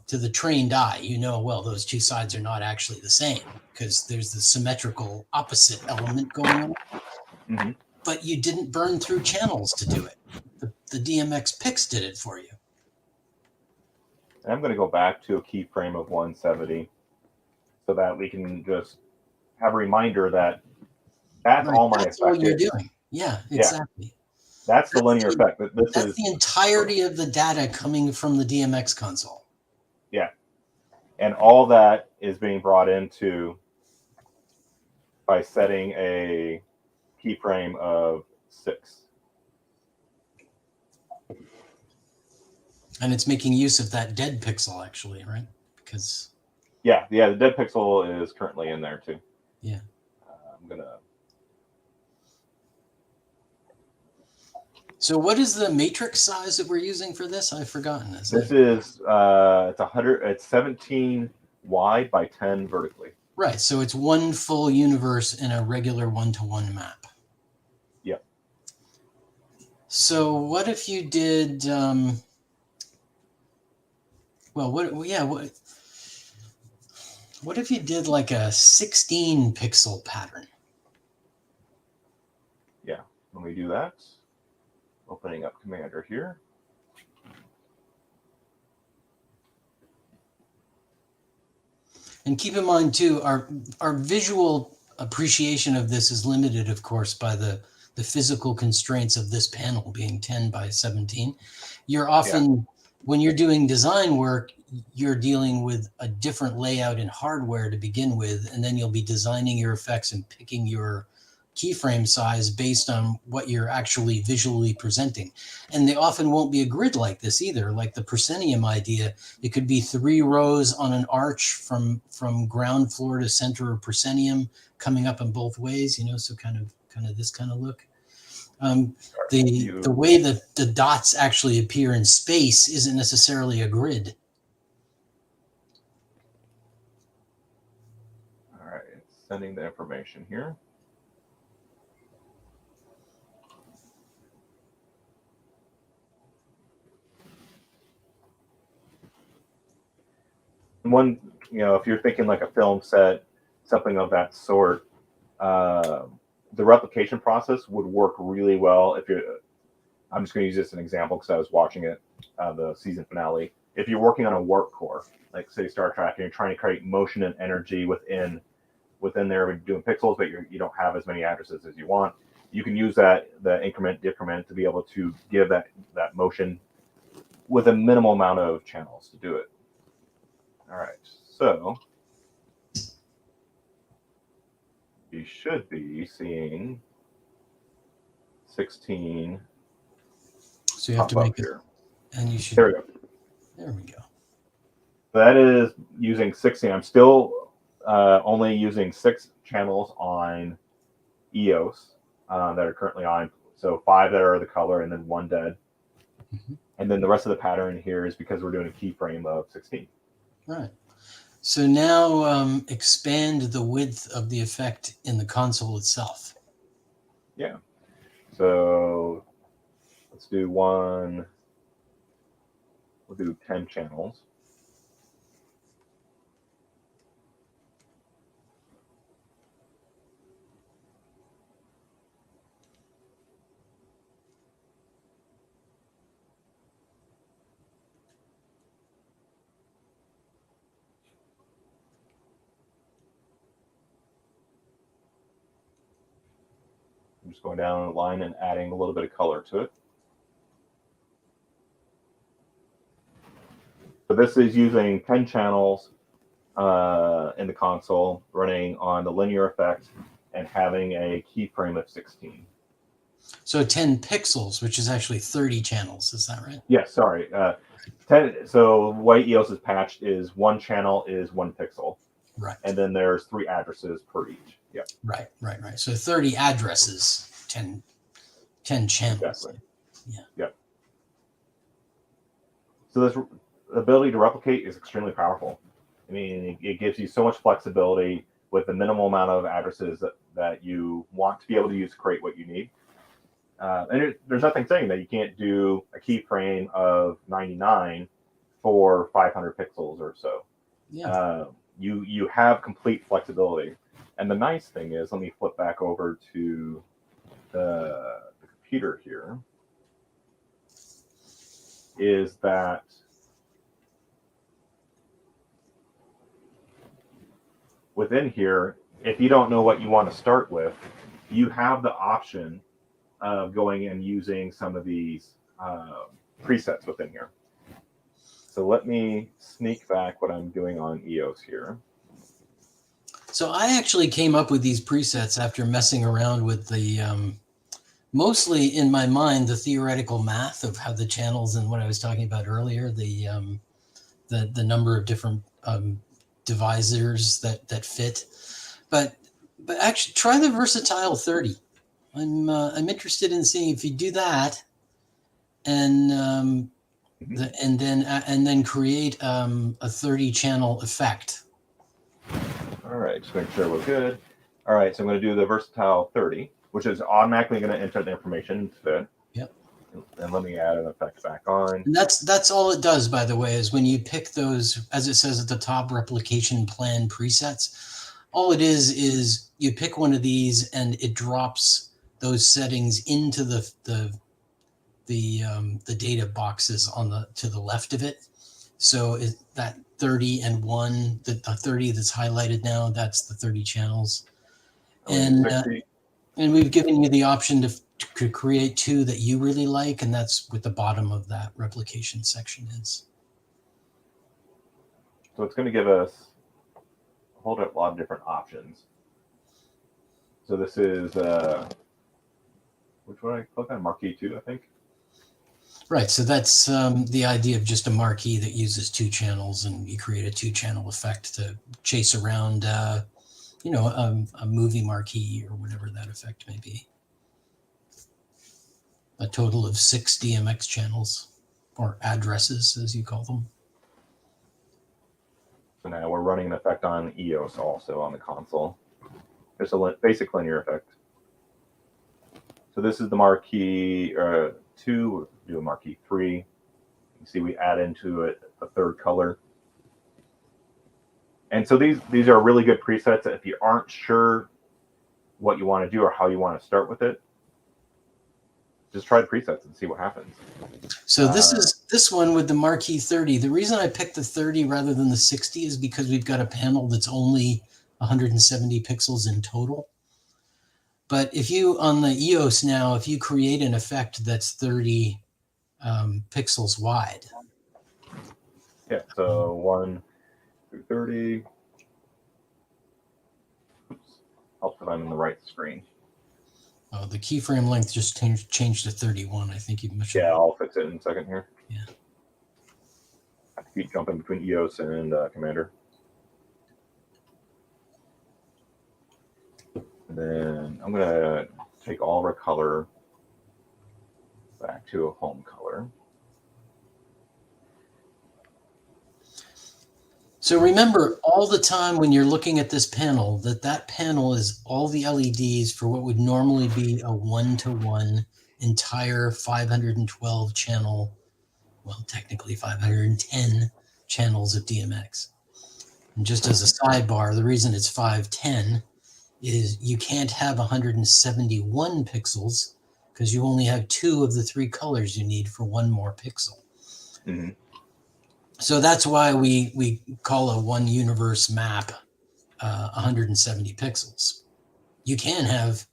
to the trained eye, those 2 sides are not actually the same because there's the symmetrical opposite element going on. Mm-hmm. But you didn't burn through channels to do it. The DMXpix did it for you. And I'm going to go back to a keyframe of 170 so that we can just have a reminder that that's all my effect. That's all you're doing. Yeah, exactly. Yeah. That's the linear effect. That's the entirety of the data coming from the DMX console. Yeah. And all that is being brought into by setting a keyframe of 6. And it's making use of that dead pixel, actually, right? Because the dead pixel is currently in there too. Yeah. I'm gonna. So, what is the matrix size that we're using for this? I've forgotten. This is it's 100. It's 17 wide by 10 vertically. Right. So it's one full universe in a regular 1-to-1 map. Yep. So what if you did? What if you did like a 16 pixel pattern? Yeah. When we do that, opening up Commander here. And keep in mind too, our visual appreciation of this is limited, of course, by the physical constraints of this panel being 10 by 17. You're often, when you're doing design work, you're dealing with a different layout in hardware to begin with, and then you'll be designing your effects and picking your keyframe size based on what you're actually visually presenting. And they often won't be a grid like this either. Like the proscenium idea, it could be 3 rows on an arch from ground floor to center of proscenium coming up in both ways, so kind of this kind of look. The way that the dots actually appear in space isn't necessarily a grid. All right, it's sending the information here. One you know, if you're thinking like a film set, something of that sort, the replication process would work really well if you're. I'm just going to use this as an example because I was watching it, the season finale. If you're working on a warp core, like say Star Trek, and you're trying to create motion and energy within there, doing pixels, but you don't have as many addresses as you want, you can use the increment decrement to be able to give that motion with a minimal amount of channels to do it. All right, so you should be seeing 16. So you have to make it, here. and you should. There we go. There we go. That is using 16. I'm still only using 6 channels on EOS that are currently on. So 5 that are the color and then 1 dead. Mm-hmm. And then the rest of the pattern here is because we're doing a keyframe of 16. Right. So now expand the width of the effect in the console itself. Yeah. So let's do one. We'll do 10 channels. I'm just going down the line and adding a little bit of color to it. So this is using 10 channels in the console, running on the linear effect and having a keyframe of 16. So 10 pixels, which is actually 30 channels. Is that right? Yes, sorry. 10. So the way EOS is patched is 1 channel is 1 pixel. Right. And then there's 3 addresses per each. Yep. Right. So 30 addresses, 10 channels. Exactly. Yeah. Yep. So this ability to replicate is extremely powerful. I mean, it gives you so much flexibility with the minimal amount of addresses that you want to be able to use to create what you need. And there's nothing saying that you can't do a keyframe of 99 for 500 pixels or so. Yeah. You have complete flexibility. And the nice thing is, let me flip back over to the computer here, is that within here, if you don't know what you want to start with, you have the option of going and using some of these presets within here. So let me sneak back what I'm doing on EOS here. So I actually came up with these presets after messing around with the, mostly in my mind, the theoretical math of how the channels and what I was talking about earlier, the number of different divisors that fit. But actually try the versatile 30. I'm interested in seeing if you do that, and then create a 30 channel effect. All right, just make sure we're good. All right, so I'm going to do the versatile 30, which is automatically going to enter the information into it. Yep. And let me add an effect back on. And that's all it does, by the way, is when you pick those, as it says at the top, replication plan presets, all it is you pick one of these and it drops those settings into the data boxes to the left of it. So that 30 and 1, the 30 that's highlighted now, that's the 30 channels. And we've given you the option to create 2 that you really like, and that's what the bottom of that replication section is. So it's going to give us a whole lot of different options. So this is, which one I click on? Marquee 2, I think. Right, so that's the idea of just a marquee that uses 2 channels, and you create a 2-channel effect to chase around, a movie marquee or whatever that effect may be. A total of 6 DMX channels, or addresses, as you call them. So now we're running an effect on EOS also on the console. There's a basic linear effect. So this is the marquee 2. We'll do a marquee 3. You see we add into it a 3rd color. And so these are really good presets. If you aren't sure what you want to do or how you want to start with it, just try the presets and see what happens. So this one with the Marquee 30. The reason I picked the 30 rather than the 60 is because we've got a panel that's only 170 pixels in total. But if you, on the EOS now, if you create an effect that's 30 pixels wide. Yeah, so 1 through 30. Oops, helps if I'm in the right screen. Oh, the keyframe length just changed to 31. I think you mentioned. Yeah, I'll fix it in a second here. Yeah. I have to keep jumping between EOS and Commander. And then I'm going to take all of our color back to a home color. So remember all the time when you're looking at this panel, that panel is all the LEDs for what would normally be a 1-to-1 entire 512 channel, well, technically 510 channels of DMX. And just as a sidebar, the reason it's 510 is you can't have 171 pixels because you only have 2 of the 3 colors you need for 1 more pixel. Mm-hmm. So that's why we call a one universe map 170 pixels. You can have,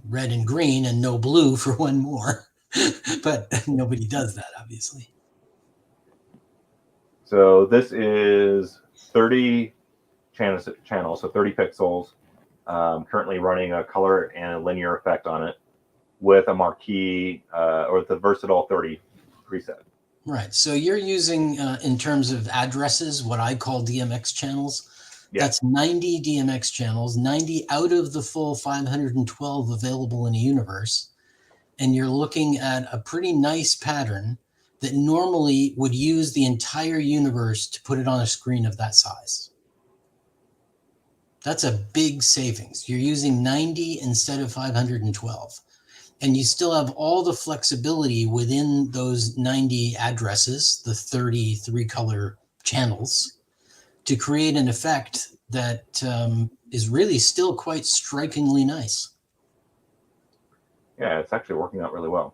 red and green and no blue for 1 more, but nobody does that, obviously. So this is 30 channels, so 30 pixels. Currently running a color and a linear effect on it with a marquee or the versatile 30 preset. Right. So you're using, in terms of addresses, what I call DMX channels. Yeah. That's 90 DMX channels, 90 out of the full 512 available in a universe. And you're looking at a pretty nice pattern that normally would use the entire universe to put it on a screen of that size. That's a big savings. You're using 90 instead of 512. And you still have all the flexibility within those 90 addresses, the 33 color channels, to create an effect that is really still quite strikingly nice. Yeah, it's actually working out really well.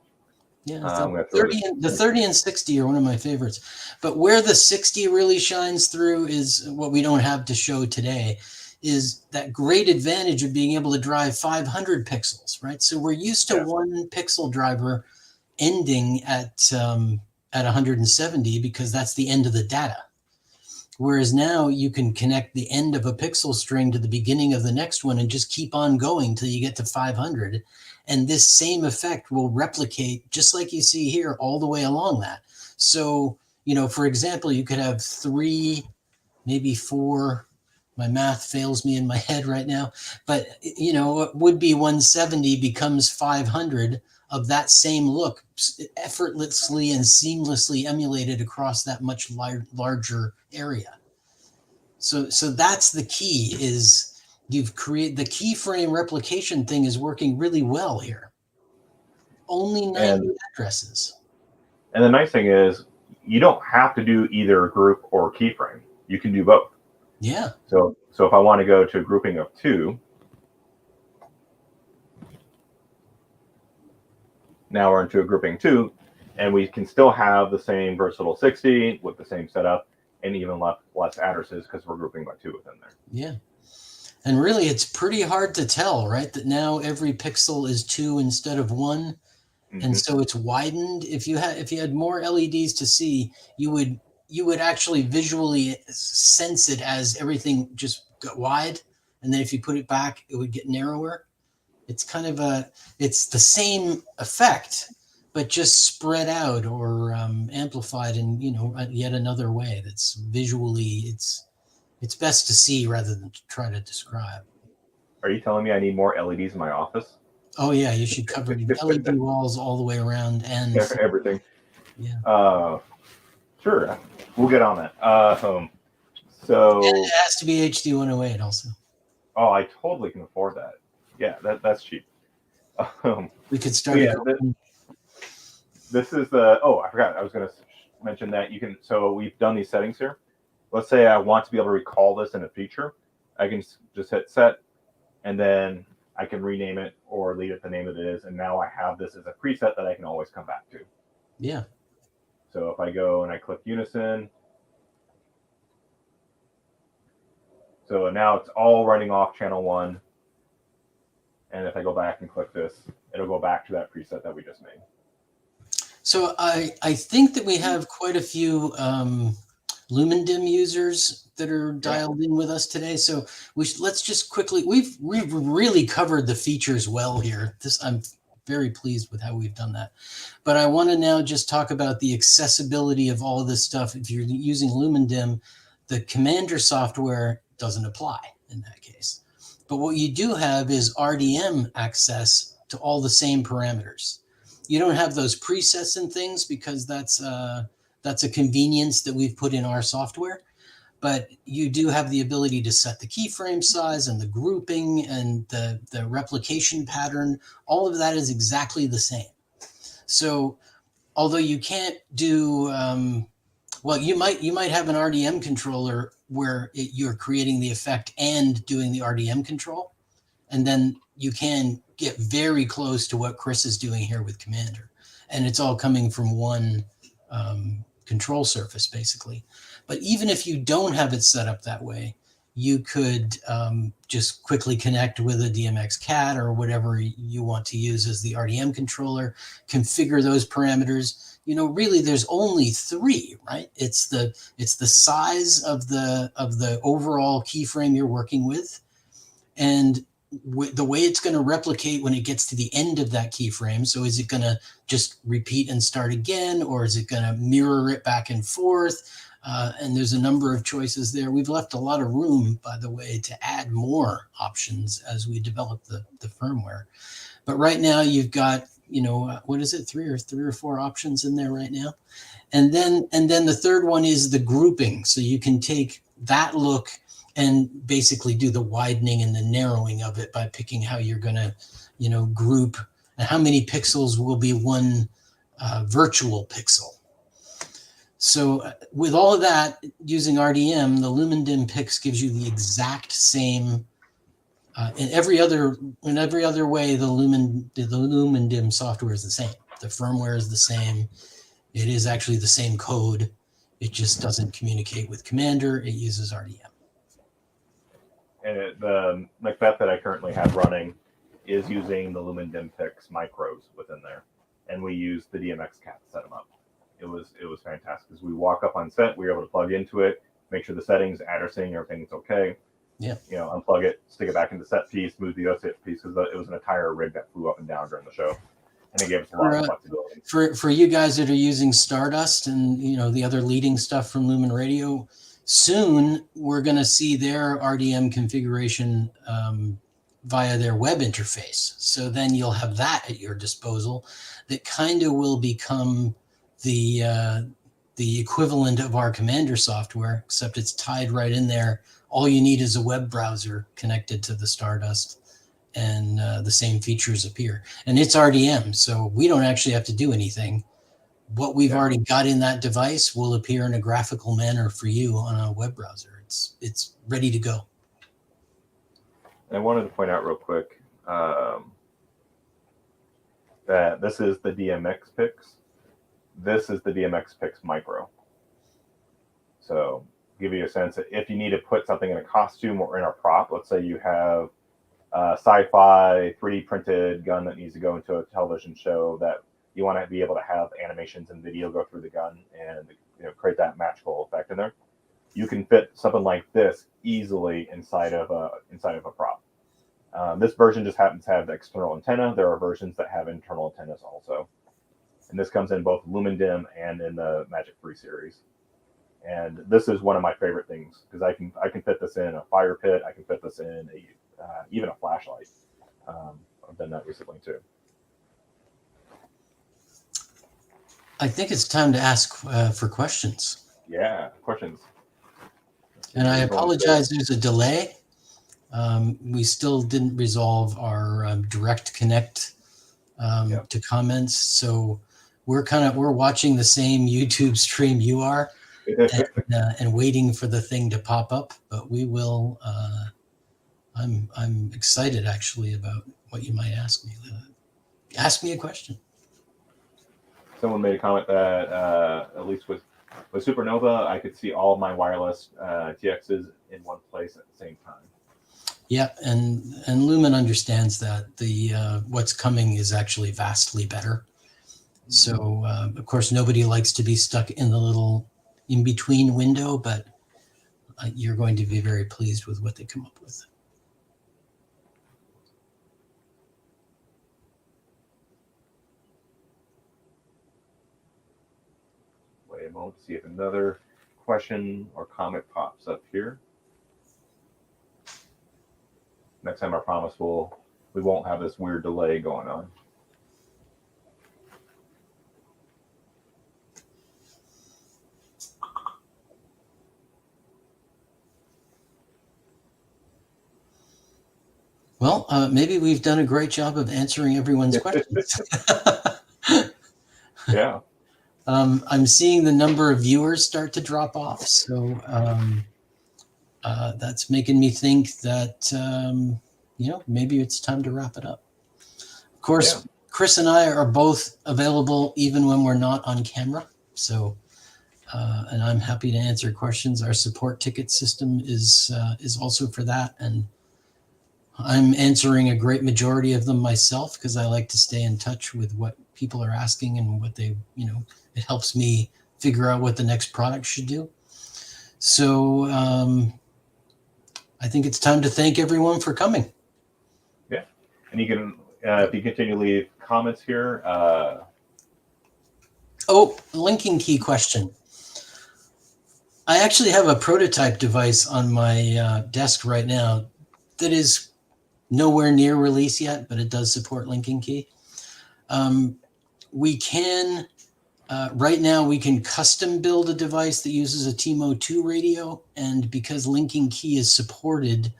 Yeah, the 30 and 60 are one of my favorites. But where the 60 really shines through is what we don't have to show today, is that great advantage of being able to drive 500 pixels, right? So we're used to 1 pixel driver ending at 170 because that's the end of the data. Whereas now you can connect the end of a pixel string to the beginning of the next one and just keep on going till you get to 500. And this same effect will replicate, just like you see here, all the way along that. So, for example, you could have 3, maybe 4, my math fails me in my head right now, but, what would be 170 becomes 500 of that same look, effortlessly and seamlessly emulated across that much larger area. So that's the key, is you've created the keyframe replication thing is working really well here. Only 90 addresses. And the nice thing is you don't have to do either group or keyframe. You can do both. Yeah. So if I want to go to a grouping of 2, now we're into a grouping 2, and we can still have the same versatile 60 with the same setup and even less addresses because we're grouping by 2 within there. Yeah. And really, it's pretty hard to tell, right? That now every pixel is 2 instead of 1. Mm-hmm. And so it's widened. If you had more LEDs to see, you would actually visually sense it as everything just got wide. And then if you put it back, it would get narrower. It's kind of it's the same effect, but just spread out or amplified in, yet another way that's visually, it's best to see rather than to try to describe. Are you telling me I need more LEDs in my office? Oh yeah, you should cover LED walls all the way around and everything. Yeah. Sure, we'll get on that. So and it has to be HD 108 also. Oh, I totally can afford that. Yeah, that's cheap. We could start. This is the. Oh, I forgot. I was going to mention that you can. So we've done these settings here. let's say I want to be able to recall this in a feature, I can just hit set, and then I can rename it or leave it the name that it is. And now I have this as a preset that I can always come back to. Yeah. So if I go and I click unison, so now it's all running off channel 1. And if I go back and click this, it'll go back to that preset that we just made. So I think that we have quite a few LumenDim users that are dialed in with us today. So let's just quickly, we've really covered the features well here. I'm very pleased with how we've done that. But I want to now just talk about the accessibility of all of this stuff. If you're using LumenDim, the Commander software doesn't apply in that case. But what you do have is RDM access to all the same parameters. You don't have those presets and things because that's a convenience that we've put in our software. But you do have the ability to set the keyframe size and the grouping and the replication pattern. All of that is exactly the same. So although you can't do, well, you might have an RDM controller where you're creating the effect and doing the RDM control. And then you can get very close to what Chris is doing here with Commander. And it's all coming from one control surface, basically. But even if you don't have it set up that way, you could just quickly connect with a DMX CAT or whatever you want to use as the RDM controller, configure those parameters. You know, really, there's only 3, right? It's the size of the overall keyframe you're working with, and the way it's going to replicate when it gets to the end of that keyframe. So is it going to just repeat and start again, or is it going to mirror it back and forth? And there's a number of choices there. We've left a lot of room, by the way, to add more options as we develop the firmware. But right now you've got, you know, what is it, three or four options in there right now. And then the third one is the grouping. So you can take that look and basically do the widening and the narrowing of it by picking how you're going to, you know, group and how many pixels will be one virtual pixel. So with all of that, using RDM, the LumenDimPix gives you the exact same. In every other way, the LumenDim software is the same. The firmware is the same. It is actually the same code. It just doesn't communicate with Commander. It uses RDM. And the Macbeth that I currently have running is using the LumenDimPix micros within there, and we used the DMX CAT to set them up. It was fantastic because we walk up on set, we were able to plug into it, make sure the settings, addressing, everything's okay. Yeah. You know, unplug it, stick it back into set piece, move the OSIP piece because it was an entire rig that flew up and down during the show, and it gave us a lot of flexibility. For you guys that are using Stardust and, you know, the other leading stuff from Lumen Radio, soon we're going to see their RDM configuration via their web interface. So then you'll have that at your disposal. That kind of will become the equivalent of our Commander software, except it's tied right in there. All you need is a web browser connected to the Stardust, and the same features appear. And it's RDM, so we don't actually have to do anything. What we've already got in that device will appear in a graphical manner for you on a web browser. It's ready to go. And I wanted to point out real quick that this is the DMXpix. This is the DMXpix Micro. So give you a sense that if you need to put something in a costume or in a prop, let's say you have a sci-fi 3D printed gun that needs to go into a television show that you want to be able to have animations and video go through the gun and, you know, create that magical effect in there. You can fit something like this easily inside of a prop. This version just happens to have the external antenna. There are versions that have internal antennas also. And this comes in both LumenDim and in the Magic 3 series. And this is one of my favorite things because I can fit this in a fire pit. I can fit this in even a flashlight. I've done that recently too. I think it's time to ask for questions. Yeah, questions. And I apologize, there's a delay. We still didn't resolve our direct connect to comments. So we're watching the same YouTube stream you are. and waiting for the thing to pop up. But we will. I'm excited actually about what you might ask me. Ask me a question. Someone made a comment that at least with Supernova, I could see all of my wireless TXs in one place at the same time. Yeah, and Lumen understands that the what's coming is actually vastly better. So of course nobody likes to be stuck in the little in between window, but you're going to be very pleased with what they come up with. Wait a moment to see if another question or comment pops up here. Next time I promise we won't have this weird delay going on. Well, maybe we've done a great job of answering everyone's questions. Yeah. I'm seeing the number of viewers start to drop off, so that's making me think that maybe it's time to wrap it up. Of course, yeah. Chris and I are both available even when we're not on camera. So, and I'm happy to answer questions. Our support ticket system is also for that, and I'm answering a great majority of them myself because I like to stay in touch with what people are asking and what they, it helps me figure out what the next product should do. So I think it's time to thank everyone for coming. Yeah, and you can, if you continue to leave comments here. Oh, linking key question. I actually have a prototype device on my desk right now that is nowhere near release yet, but it does support linking key. We can, right now we can custom build a device that uses a TMO2 radio, and because linking key is supported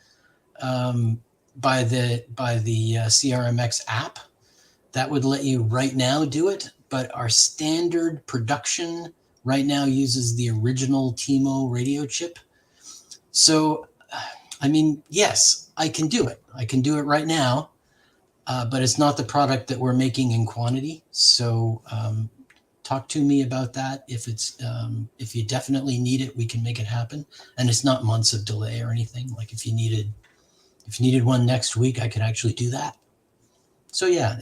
by the CRMX app, that would let you right now do it, but our standard production right now uses the original TMO radio chip. So, I mean, yes, I can do it. I can do it right now, but it's not the product that we're making in quantity. So talk to me about that. If you definitely need it, we can make it happen. And it's not months of delay or anything. Like if you needed one next week, I could actually do that. So yeah,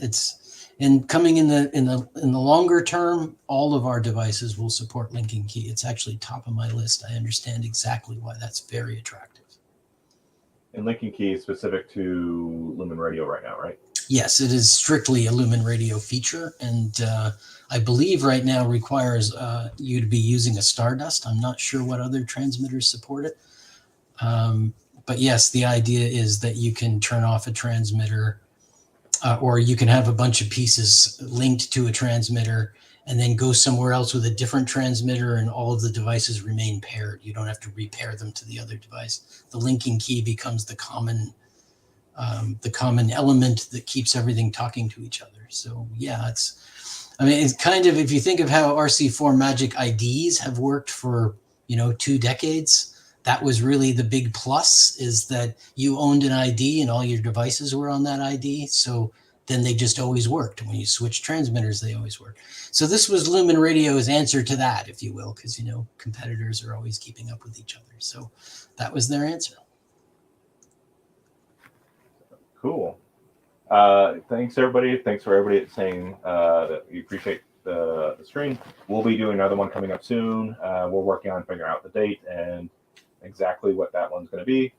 and coming in the longer term, all of our devices will support linking key. It's actually top of my list. I understand exactly why that's very attractive. And linking key is specific to Lumen Radio right now, right? Yes, it is strictly a Lumen Radio feature, and I believe right now requires you to be using a Stardust. I'm not sure what other transmitters support it. But yes, the idea is that you can turn off a transmitter or you can have a bunch of pieces linked to a transmitter and then go somewhere else with a different transmitter, and all of the devices remain paired. You don't have to repair them to the other device. The linking key becomes the common element that keeps everything talking to each other. So yeah, it's kind of, if you think of how RC4 Magic IDs have worked for 2 decades, that was really the big plus, is that you owned an ID and all your devices were on that ID. So then they just always worked. When you switch transmitters, they always work. So this was Lumen Radio's answer to that, if you will, because, competitors are always keeping up with each other. So that was their answer. Cool. Thanks, everybody. Thanks for everybody saying that you appreciate the stream. We'll be doing another one coming up soon. We're working on figuring out the date and exactly what that one's going to be.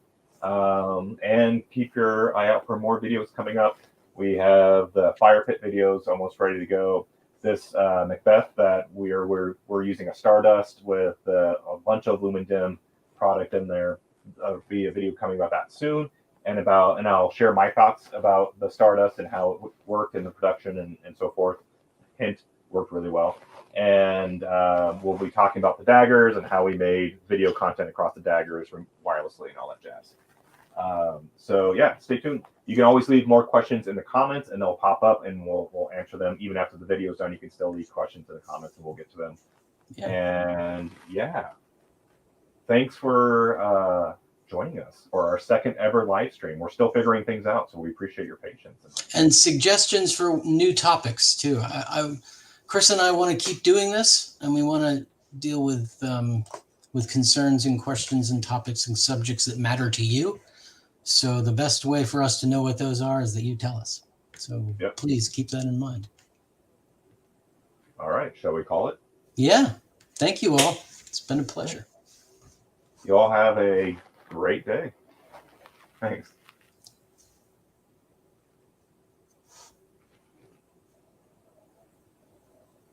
And keep your eye out for more videos coming up. We have the fire pit videos almost ready to go. This Macbeth that we're using a Stardust with a bunch of LumenDim product in there. There'll be a video coming about that soon, and I'll share my thoughts about the Stardust and how it worked in the production and so forth. Hint, worked really well. And we'll be talking about the daggers and how we made video content across the daggers wirelessly and all that jazz. So yeah, stay tuned. You can always leave more questions in the comments, and they'll pop up, and we'll answer them even after the video's done. You can still leave questions in the comments, and we'll get to them Yeah. And yeah, thanks for joining us for our second ever live stream. We're still figuring things out, so we appreciate your patience. And suggestions for new topics too. Chris and I want to keep doing this, and we want to deal with concerns and questions and topics and subjects that matter to you. So the best way for us to know what those are is that you tell us. So please keep that in mind. All right, shall we call it? Yeah. Thank you all. It's been a pleasure. You all have a great day. Thanks.